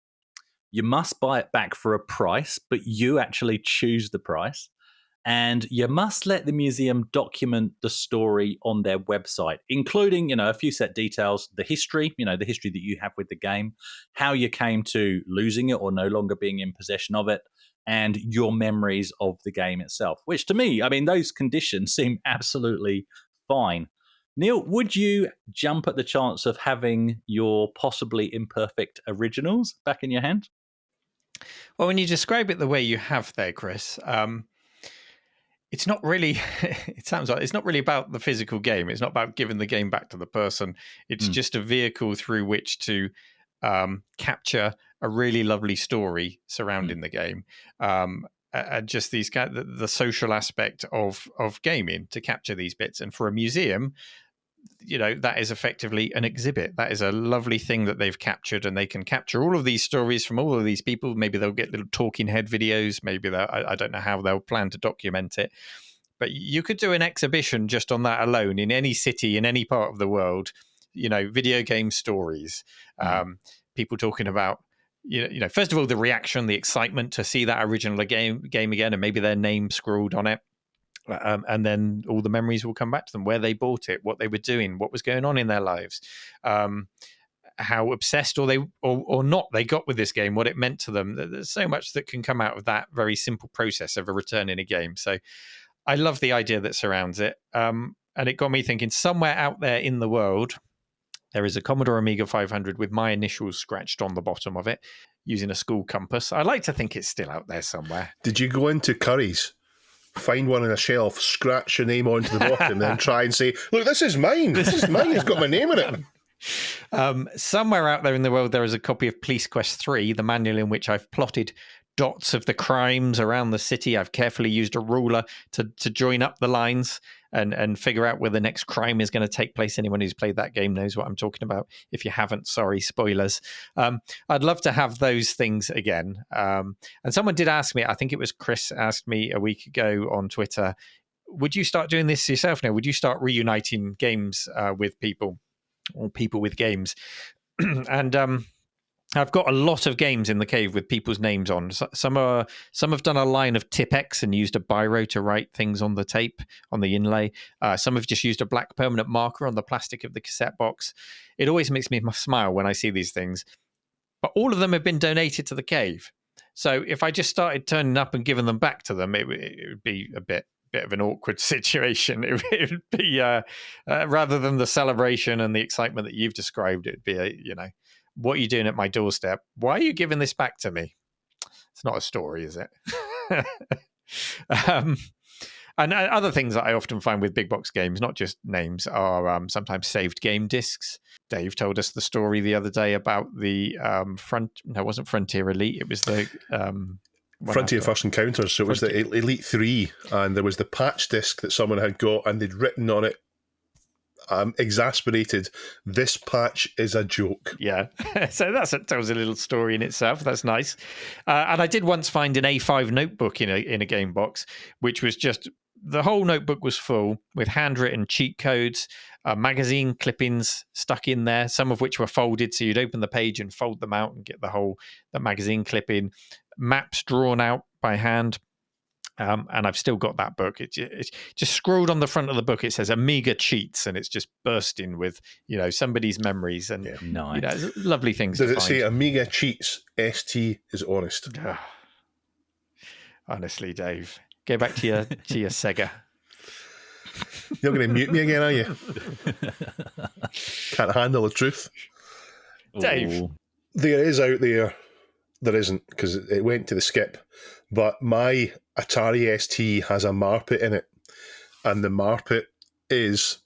You must buy it back for a price, but you actually choose the price. And you must let the museum document the story on their website, including, a few set details, the history, the history that you have with the game, how you came to losing it or no longer being in possession of it, and your memories of the game itself, which to me, those conditions seem absolutely fine. Neil, would you jump at the chance of having your possibly imperfect originals back in your hand? Well, when you describe it the way you have there, Chris, it's not really, it sounds like it's not really about the physical game. It's not about giving the game back to the person. It's just a vehicle through which to capture a really lovely story surrounding the game. And just these the social aspect of gaming to capture these bits. And for a museum, that is effectively an exhibit. That is a lovely thing that they've captured, and they can capture all of these stories from all of these people. Maybe they'll get little talking head videos. Maybe I don't know how they'll plan to document it. But you could do an exhibition just on that alone in any city, in any part of the world, video game stories, people talking about, first of all, the reaction, the excitement to see that original game again, and maybe their name scrawled on it. And then all the memories will come back to them, where they bought it, what they were doing, what was going on in their lives, how obsessed or not they got with this game, what it meant to them. There's so much that can come out of that very simple process of a return in a game. So I love the idea that surrounds it. And it got me thinking, somewhere out there in the world, there is a Commodore Amiga 500 with my initials scratched on the bottom of it using a school compass. I like to think it's still out there somewhere. Did you go into Curry's, find one on a shelf, scratch your name onto the bottom, then try and say, look, this is mine. This is mine. It's got my name in it. Somewhere out there in the world, there is a copy of Police Quest 3, the manual in which I've plotted dots of the crimes around the city. I've carefully used a ruler to join up the lines and figure out where the next crime is going to take place. Anyone who's played that game knows what I'm talking about. If you haven't, sorry, spoilers. I'd love to have those things again. And someone did ask me, I think it was Chris asked me a week ago on Twitter, would you start doing this yourself now? Would you start reuniting games with people, or people with games? And I've got a lot of games in the cave with people's names on. Some have done a line of Tipex and used a biro to write things on the tape, on the inlay. Some have just used a black permanent marker on the plastic of the cassette box. It always makes me smile when I see these things. But all of them have been donated to the cave. So if I just started turning up and giving them back to them, it would be a bit of an awkward situation. It would be rather than the celebration and the excitement that you've described, it'd be what are you doing at my doorstep? Why are you giving this back to me? It's not a story, is it? And other things that I often find with big box games, not just names, are sometimes saved game discs. Dave told us the story the other day about the it wasn't Frontier Elite. It was the Frontier First Encounters. So it was the Elite 3, and there was the patch disc that someone had got, and they'd written on it, exasperated, this patch is a joke. Yeah. So that tells a little story in itself. That's nice. And I did once find an A5 notebook in a game box, which was just, the whole notebook was full with handwritten cheat codes, magazine clippings stuck in there, some of which were folded. So you'd open the page and fold them out and get the magazine clipping, maps drawn out by hand. And I've still got that book. It's just scrawled on the front of the book. It says Amiga cheats, and it's just bursting with somebody's memories and nice. Lovely things. Does it say Amiga cheats? ST is honest. Honestly, Dave, go back to your Sega. You're going to mute me again, are you? Can't handle the truth, Dave. There is out there. There isn't, because it went to the skip. But my Atari ST has a Marpet in it, and the Marpet is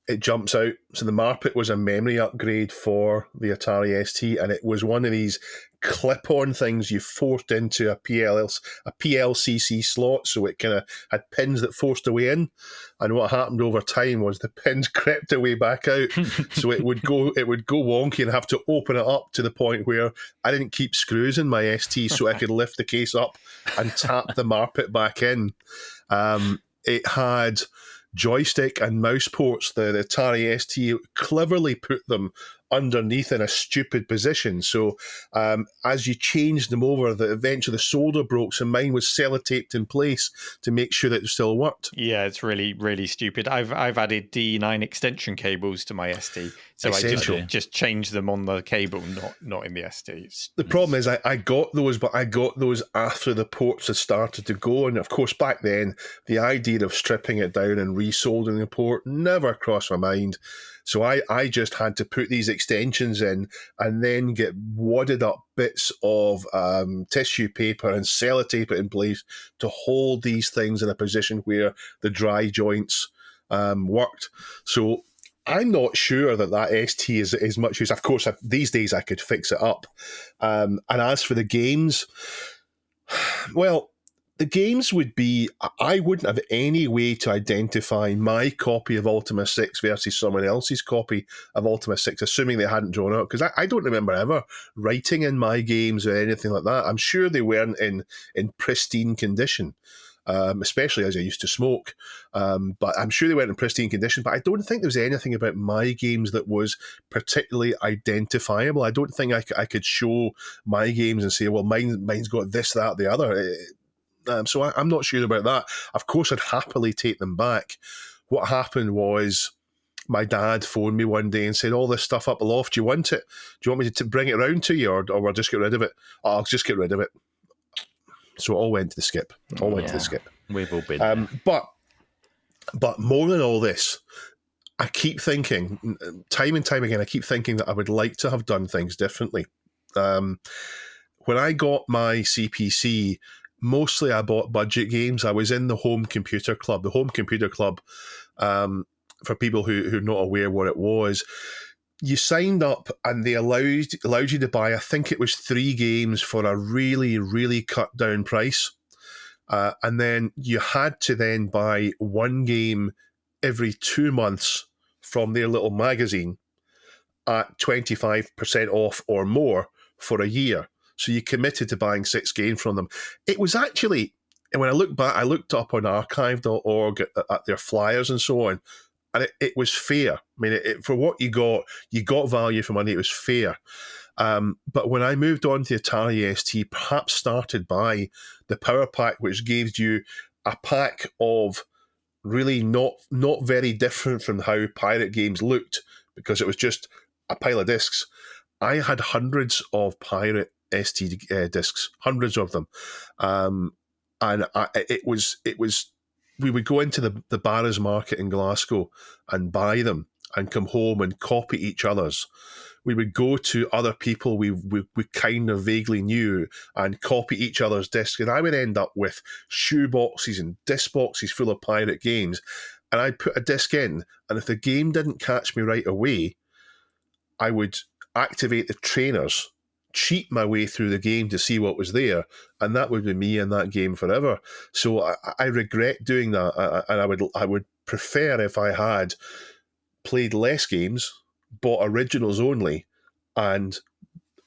it jumps out. So the Marpet was a memory upgrade for the Atari ST, and it was one of these clip-on things you forced into a PLCC slot, so it kind of had pins that forced away in. And what happened over time was the pins crept away back out, so it would go wonky and have to open it up to the point where I didn't keep screws in my ST, so I could lift the case up and tap the Marpet back in. It had joystick and mouse ports. The Atari ST cleverly put them underneath in a stupid position. So as you changed them over, eventually the solder broke, so mine was sellotaped in place to make sure that it still worked. Yeah, it's really, really stupid. I've added D9 extension cables to my ST, so Essential. I just change them on the cable, not in the ST. The problem is I got those, but I got those after the ports had started to go. And of course, back then, the idea of stripping it down and resoldering the port never crossed my mind. So I just had to put these extensions in and then get wadded up bits of tissue paper and sellotape it in place to hold these things in a position where the dry joints worked. So I'm not sure that ST is much use. Of course, these days I could fix it up. And as for the games, well, the games would be, I wouldn't have any way to identify my copy of Ultima 6 versus someone else's copy of Ultima 6, assuming they hadn't drawn out, because I don't remember ever writing in my games or anything like that. I'm sure they weren't in pristine condition, especially as I used to smoke. But I'm sure they weren't in pristine condition, but I don't think there was anything about my games that was particularly identifiable. I don't think I could show my games and say, well, mine's got this, that, the other. So I'm not sure about that. Of course, I'd happily take them back. What happened was my dad phoned me one day and said, all this stuff up aloft, do you want it? Do you want me to bring it around to you, or we'll just get rid of it? I'll just get rid of it. So it all went to the skip. We've all been there. But more than all this, I keep thinking, time and time again, I keep thinking that I would like to have done things differently. When I got my CPC, mostly I bought budget games. I was in the Home Computer Club. The Home Computer Club, for people who are not aware what it was, you signed up and they allowed you to buy, I think it was 3 games for a really, really cut down price. And then you had to then buy 1 game every 2 months from their little magazine at 25% off or more for a year. So you committed to buying 6 games from them. It was actually, and when I look back, I looked up on archive.org at their flyers and so on, and it was fair. I mean, for what you got value for money. It was fair. But when I moved on to the Atari ST, perhaps started by the Power Pack, which gives you a pack of really not very different from how pirate games looked, because it was just a pile of discs. I had hundreds of pirate ST discs, hundreds of them, and it was we would go into the Barras Market in Glasgow and buy them and come home and copy each other's. We would go to other people we kind of vaguely knew and copy each other's discs, and I would end up with shoe boxes and disc boxes full of pirate games, and I'd put a disc in, and if the game didn't catch me right away, I would activate the trainers, cheat my way through the game to see what was there, and that would be me in that game forever. So I regret doing that, and I would prefer if I had played less games, bought originals only, and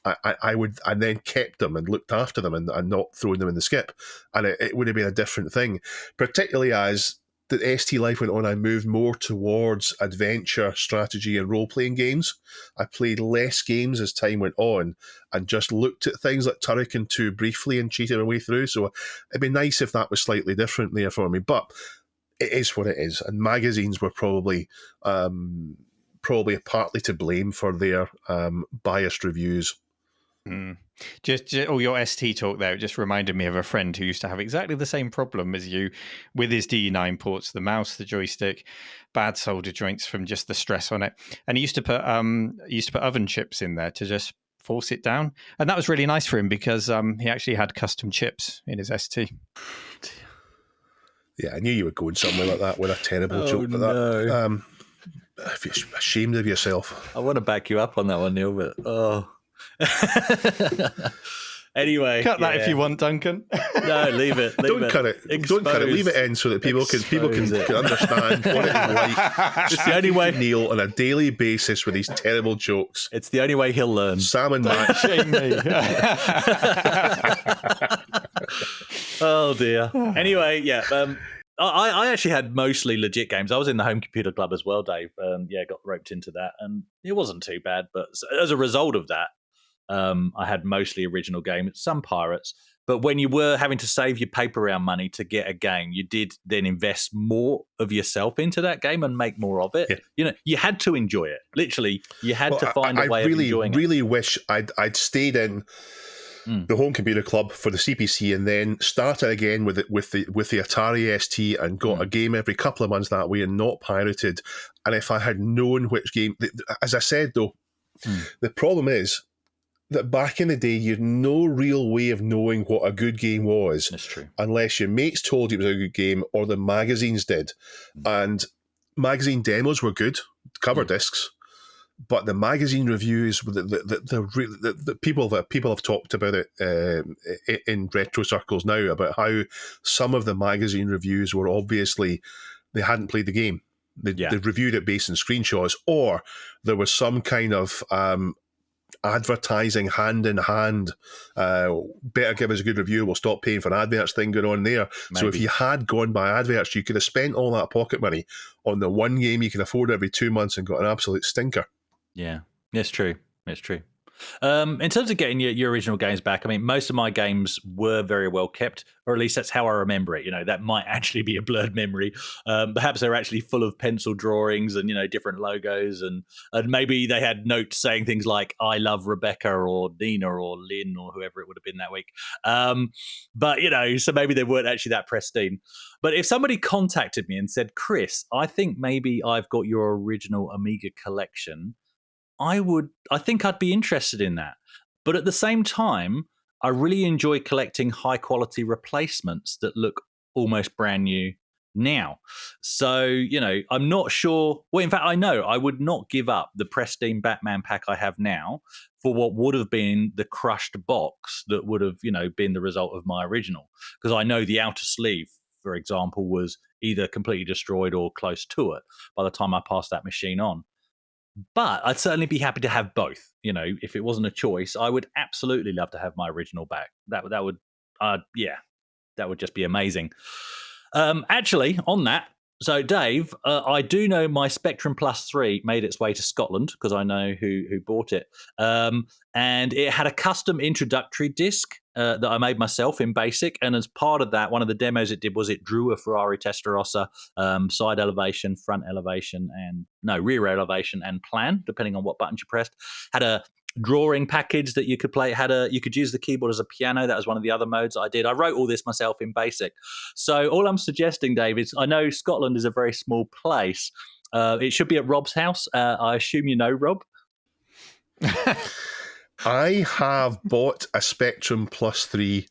I then kept them and looked after them and not thrown them in the skip, and it would have been a different thing. Particularly as the ST life went on, I moved more towards adventure, strategy, and role-playing games. I played less games as time went on and just looked at things like Turrican 2 briefly and cheated my way through. So it'd be nice if that was slightly different there for me. But it is what it is. And magazines were probably partly to blame for their biased reviews. Just all your ST talk there, it just reminded me of a friend who used to have exactly the same problem as you with his D9 ports, the mouse, the joystick, bad solder joints from just the stress on it. And he used to put oven chips in there to just force it down. And that was really nice for him because he actually had custom chips in his ST. Yeah, I knew you were going somewhere like that with a terrible joke like that. If you're ashamed of yourself. I want to back you up on that one, Neil, but anyway, Cut that if you want, Duncan. No, leave it. Don't cut it. Don't cut it. Leave it in so that people can understand what it is like. It's the only way. Neil on a daily basis with these terrible jokes. It's the only way he'll learn. Sam and Matt. Shame me. Oh dear. Anyway, yeah. I actually had mostly legit games. I was in the Home Computer Club as well, Dave. Got roped into that, and it wasn't too bad. But as a result of that, I had mostly original games, some pirates. But when you were having to save your paper round money to get a game, you did then invest more of yourself into that game and make more of it. Yeah. You know, you had to enjoy it. Literally, you had to find a way of enjoying it. I really wish I'd stayed in the Home Computer Club for the CPC and then started again with the Atari ST and got a game every couple of months that way and not pirated. And if I had known which game, as I said though, the problem is that back in the day, you had no real way of knowing what a good game was. That's true. Unless your mates told you it was a good game or the magazines did. And magazine demos were good, cover discs, but the magazine reviews, the people have talked about it in retro circles now about how some of the magazine reviews were obviously, they hadn't played the game. They reviewed it based on screenshots, or there was some kind of advertising hand in hand, better give us a good review, we'll stop paying for adverts thing going on there. Maybe. So if you had gone by adverts, you could have spent all that pocket money on the one game you can afford every 2 months and got an absolute stinker. Yeah, it's true. It's true. In terms of getting your original games back, I mean, most of my games were very well kept, or at least that's how I remember it. You know, that might actually be a blurred memory. Perhaps they're actually full of pencil drawings and, you know, different logos, and maybe they had notes saying things like "I love Rebecca" or Nina or Lynn or whoever it would have been that week. But you know, so maybe they weren't actually that pristine. But if somebody contacted me and said, "Chris, I think maybe I've got your original Amiga collection," I think I'd be interested in that. But at the same time, I really enjoy collecting high quality replacements that look almost brand new now. So, you know, I'm not sure. Well, in fact, I know I would not give up the pristine Batman pack I have now for what would have been the crushed box that would have, you know, been the result of my original. Because I know the outer sleeve, for example, was either completely destroyed or close to it by the time I passed that machine on. But I'd certainly be happy to have both. You know, if it wasn't a choice, I would absolutely love to have my original back. That would just be amazing. Actually, on that, so Dave, I do know my Spectrum Plus 3 made its way to Scotland because I know who bought it, and it had a custom introductory disc that I made myself in BASIC, and as part of that, one of the demos it did was it drew a Ferrari Testarossa side elevation, front elevation, rear elevation and plan, depending on what buttons you pressed. Had a drawing package that you could play. You could use the keyboard as a piano. That was one of the other modes I did. I wrote all this myself in BASIC. So all I'm suggesting, Dave, is I know Scotland is a very small place. It should be at Rob's house. I assume you know Rob. I have bought a Spectrum Plus 3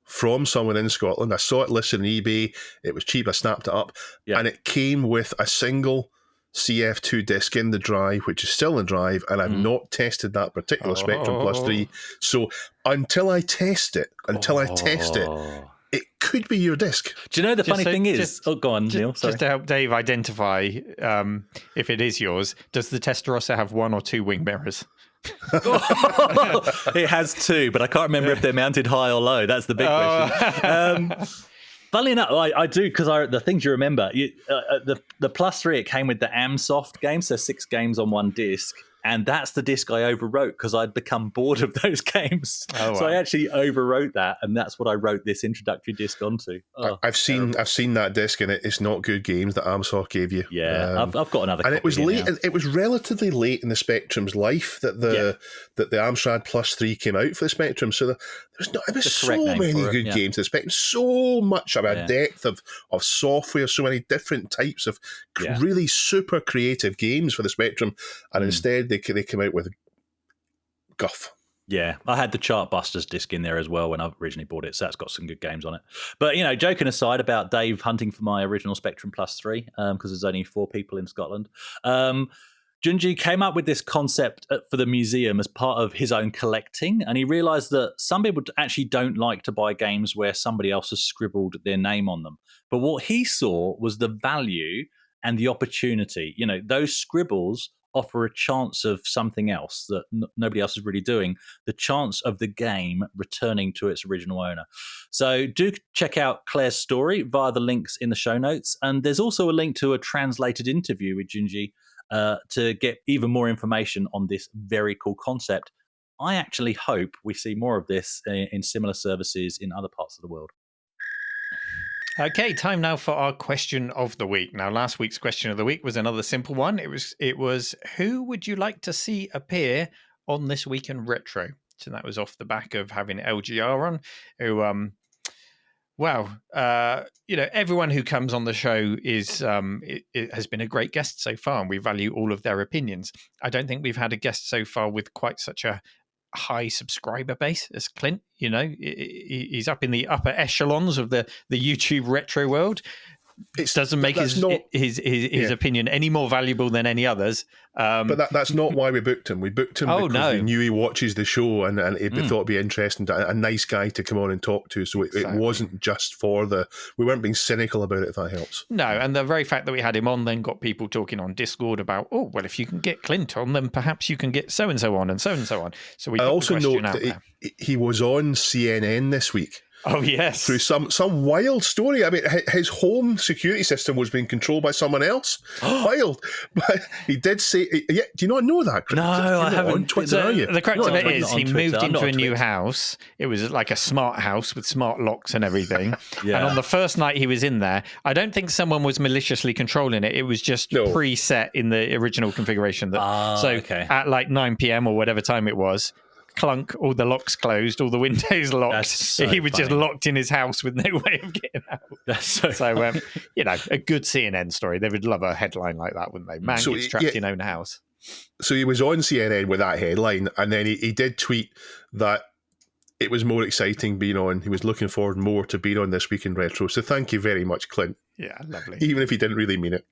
from someone in Scotland. I saw it listed on eBay. It was cheap. I snapped it up. Yeah. And it came with a single CF2 disc in the drive, which is still in drive, and I've not tested that particular Spectrum Plus 3. So until I test it, it could be your disc. Do you know the funny thing is? Go on, Neil. Sorry. Just to help Dave identify if it is yours, does the Testarossa have one or two wing mirrors? It has two, but I can't remember if they're mounted high or low. That's the big question. Funnily enough, I do, because the things you remember, the Plus 3, it came with the Amsoft games, so 6 games on one disc. And that's the disc I overwrote because I'd become bored of those games. Oh, wow. So I actually overwrote that, and that's what I wrote this introductory disc onto. I've seen that disc, and it's not good games that Amsoft gave you. Yeah, I've got another. And it was late. Now. It was relatively late in the Spectrum's life that the Amstrad Plus 3 came out for the Spectrum. So there was so many good games in the Spectrum. So much of a depth of software. So many different types of really super creative games for the Spectrum, and instead they came out with guff. Yeah, I had the Chartbusters disc in there as well when I originally bought it, so that's got some good games on it. But, joking aside about Dave hunting for my original Spectrum Plus 3, because there's only 4 people in Scotland, Junji came up with this concept for the museum as part of his own collecting, and he realised that some people actually don't like to buy games where somebody else has scribbled their name on them. But what he saw was the value and the opportunity. Those scribbles offer a chance of something else that nobody else is really doing, the chance of the game returning to its original owner. So do check out Claire's story via the links in the show notes. And there's also a link to a translated interview with Junji to get even more information on this very cool concept. I actually hope we see more of this in similar services in other parts of the world. Okay, time now for our question of the week. Now, last week's question of the week was another simple one. It was who would you like to see appear on This Week in Retro? So that was off the back of having LGR on, who, everyone who comes on the show it has been a great guest so far, and we value all of their opinions. I don't think we've had a guest so far with quite such a high subscriber base as Clint. He's up in the upper echelons of the YouTube retro world. It doesn't make his opinion any more valuable than any others. But that's not why we booked him. We booked him because we knew he watches the show and we thought it'd be interesting, a nice guy to come on and talk to. So it wasn't just we weren't being cynical about it, if that helps. No, and the very fact that we had him on then got people talking on Discord about, if you can get Clint on, then perhaps you can get so-and-so on and so-and-so on. So we also note that he was on CNN this week. Oh, yes. Through some wild story. I mean, his home security system was being controlled by someone else. Wild. But he did say... do you not know that, Chris? No, I haven't. On Twitter, are you? The correct of it is he moved into a new house. It was like a smart house with smart locks and everything. Yeah. And on the first night he was in there, I don't think someone was maliciously controlling it. It was just preset in the original configuration. At like 9 p.m. or whatever time it was, clunk, all the locks closed, all the windows locked. He was just locked in his house with no way of getting out. That's so a good CNN story. They would love a headline like that, wouldn't they? Man gets trapped in own house. So he was on CNN with that headline, and then he did tweet that it was more exciting being on. He was looking forward more to being on This Week in Retro. So thank you very much, Clint. Yeah, lovely. Even if he didn't really mean it.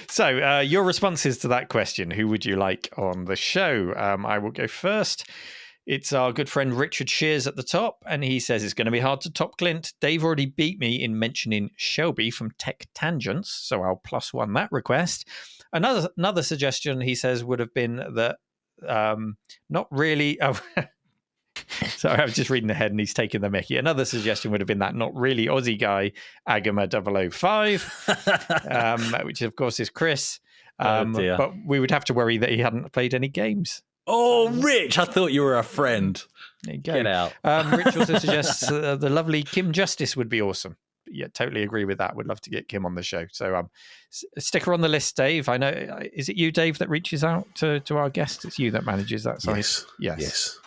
So your responses to that question, who would you like on the show? I will go first. It's our good friend Richard Shears at the top, and he says it's going to be hard to top Clint. Dave already beat me in mentioning Shelby from Tech Tangents, so I'll +1 that request. Another suggestion, he says, would have been that not really... Oh, sorry, I was just reading ahead and he's taking the mickey. Another suggestion would have been that not really Aussie guy, Agama 005, which of course is Chris. But we would have to worry that he hadn't played any games. Oh, Rich, I thought you were a friend. There you go. Get out. Rich also suggests the lovely Kim Justice would be awesome. Yeah, totally agree with that. Would love to get Kim on the show. So stick her on the list, Dave. I know. Is it you, Dave, that reaches out to our guests? It's you that manages that site. Yes,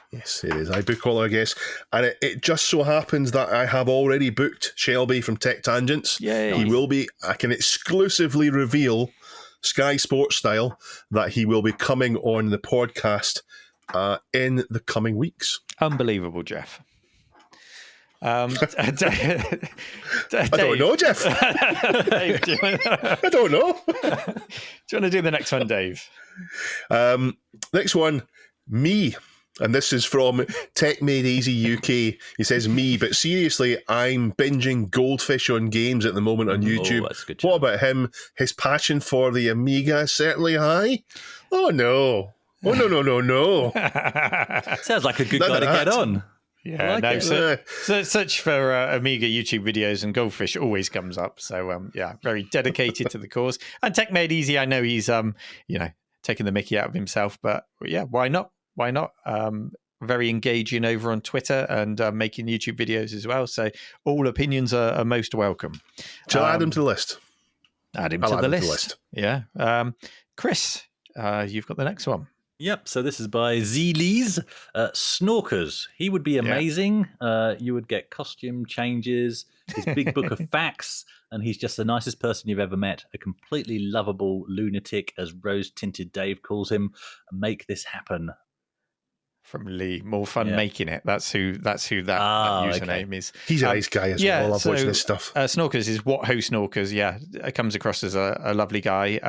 it is. I book all our guests. And it just so happens that I have already booked Shelby from Tech Tangents. Yay. He will be, I can exclusively reveal, Sky Sports style, that he will be coming on the podcast in the coming weeks. Unbelievable, Jeff. I don't know, Jeff. Dave, I don't know. Do you want to do the next one, Dave? Next one, me. And this is from Tech Made Easy UK. He says, me, but seriously, I'm binging Goldfish on games at the moment on YouTube. That's a good What about him? His passion for the Amiga is certainly high? Oh, no. Oh, no. Sounds like a good guy to get on. Yeah, search for Amiga YouTube videos and Goldfish always comes up. So, very dedicated to the cause. And Tech Made Easy, I know he's, taking the mickey out of himself, but why not? Why not? Very engaging over on Twitter and making YouTube videos as well. So all opinions are most welcome. Shall I add him to the list? Add him to the list. Yeah. Chris, you've got the next one. Yep. So this is by Z-Lees. Snorkers. He would be amazing. You would get costume changes, his big book of facts, and he's just the nicest person you've ever met. A completely lovable lunatic, as rose-tinted Dave calls him. Make this happen. from Lee. More fun making it. That's who that username is. He's a nice guy as well. I love watching his stuff. Snorkers is What Ho Snorkers. Yeah, it comes across as a lovely guy.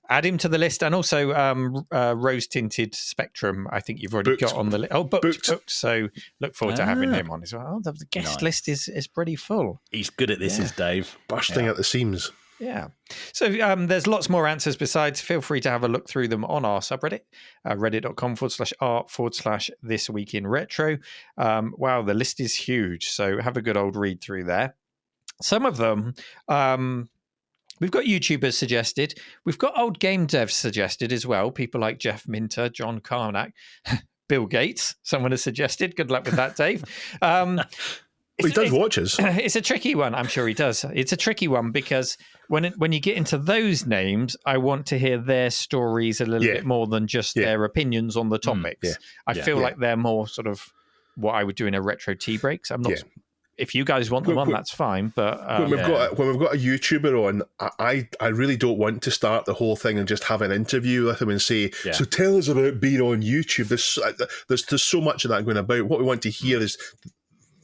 Add him to the list, and also Rose Tinted Spectrum. I think you've already got on the list. Oh, booked. So look forward to having him on as well. Oh, the guest list is pretty full. He's good at this, is Dave. Bursting at the seams. Yeah. So there's lots more answers besides. Feel free to have a look through them on our subreddit, reddit.com/r/thisweekinretro. Wow, the list is huge. So have a good old read through there. Some of them, we've got YouTubers suggested. We've got old game devs suggested as well. People like Jeff Minter, John Carnack, Bill Gates. Someone has suggested. Good luck with that, Dave. He does watch us. It's a tricky one. I'm sure he does. It's a tricky one because when you get into those names, I want to hear their stories a little bit more than just their opinions on the topics. I feel like they're more sort of what I would do in a retro tea breaks. I'm not. If you guys want them on, that's fine. But when we've got a YouTuber on, I really don't want to start the whole thing and just have an interview with him and say, so tell us about being on YouTube. There's so much of that going about. What we want to hear is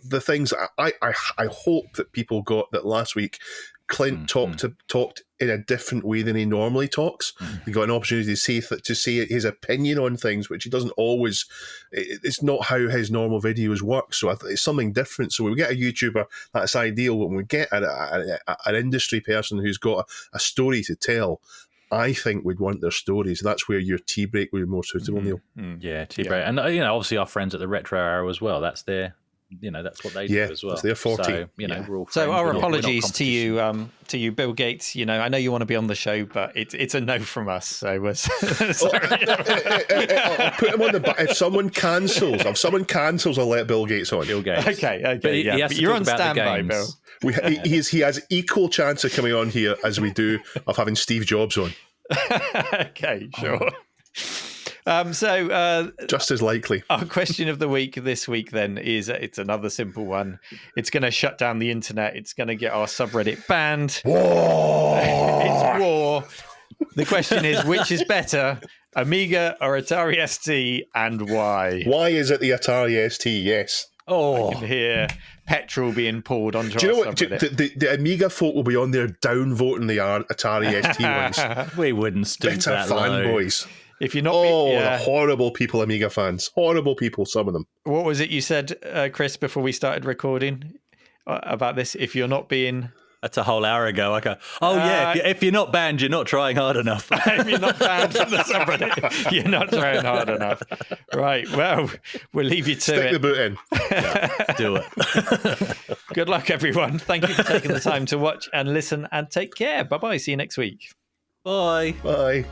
the things I hope that people got that last week. Clint talked in a different way than he normally talks. He got an opportunity to say his opinion on things, which he doesn't always. It's not how his normal videos work. So it's something different. So when we get a YouTuber, that's ideal. But when we get an industry person who's got a story to tell, I think we'd want their stories. That's where your tea break would be more suitable, Neil. Yeah, tea break, and obviously our friends at the Retro Hour as well. That's their. That's what they do as well. That's their 40. So, we're all friends. So our apologies to you, Bill Gates. I know you want to be on the show, but it's a no from us. So we're sorry. I'll put him on the. If someone cancels, I'll let Bill Gates on. Bill Gates. Okay. But you're on standby, Bill. He has equal chance of coming on here as we do of having Steve Jobs on. Okay, sure. Just as likely. Our question of the week this week then is it's another simple one. It's going to shut down the internet. It's going to get our subreddit banned. War! It's war. The question is, which is better, Amiga or Atari ST, and why? Why is it the Atari ST? Yes. I can hear petrol being poured onto our subreddit. The Amiga folk will be on there downvoting the Atari ST ones. We wouldn't stoop that low. Fanboys. If you're not, the horrible people, Amiga fans, horrible people. Some of them. What was it you said, Chris, before we started recording about this? If you're not being, that's a whole hour ago. I go, if you're not banned, you're not trying hard enough. If you're not banned from the subreddit, you're not trying hard enough. Right. Well, we'll leave you to Stick it. the boot in. Do it. Good luck, everyone. Thank you for taking the time to watch and listen, and take care. Bye-bye. See you next week. Bye. Bye.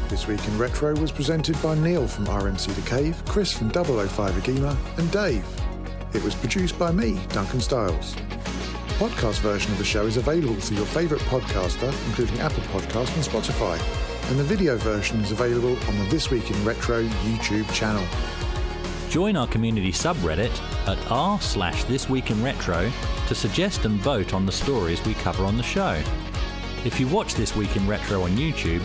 This Week in Retro was presented by Neil from RMC The Cave, Chris from 005 Agema, and Dave. It was produced by me, Duncan Stiles. The podcast version of the show is available through your favourite podcaster, including Apple Podcasts and Spotify, and the video version is available on the This Week in Retro YouTube channel. Join our community subreddit at r/thisweekinretro to suggest and vote on the stories we cover on the show. If you watch This Week in Retro on YouTube,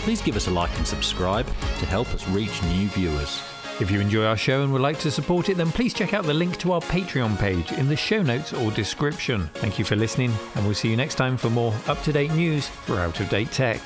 please give us a like and subscribe to help us reach new viewers. If you enjoy our show and would like to support it, then please check out the link to our Patreon page in the show notes or description. Thank you for listening, and we'll see you next time for more up-to-date news for out-of-date tech.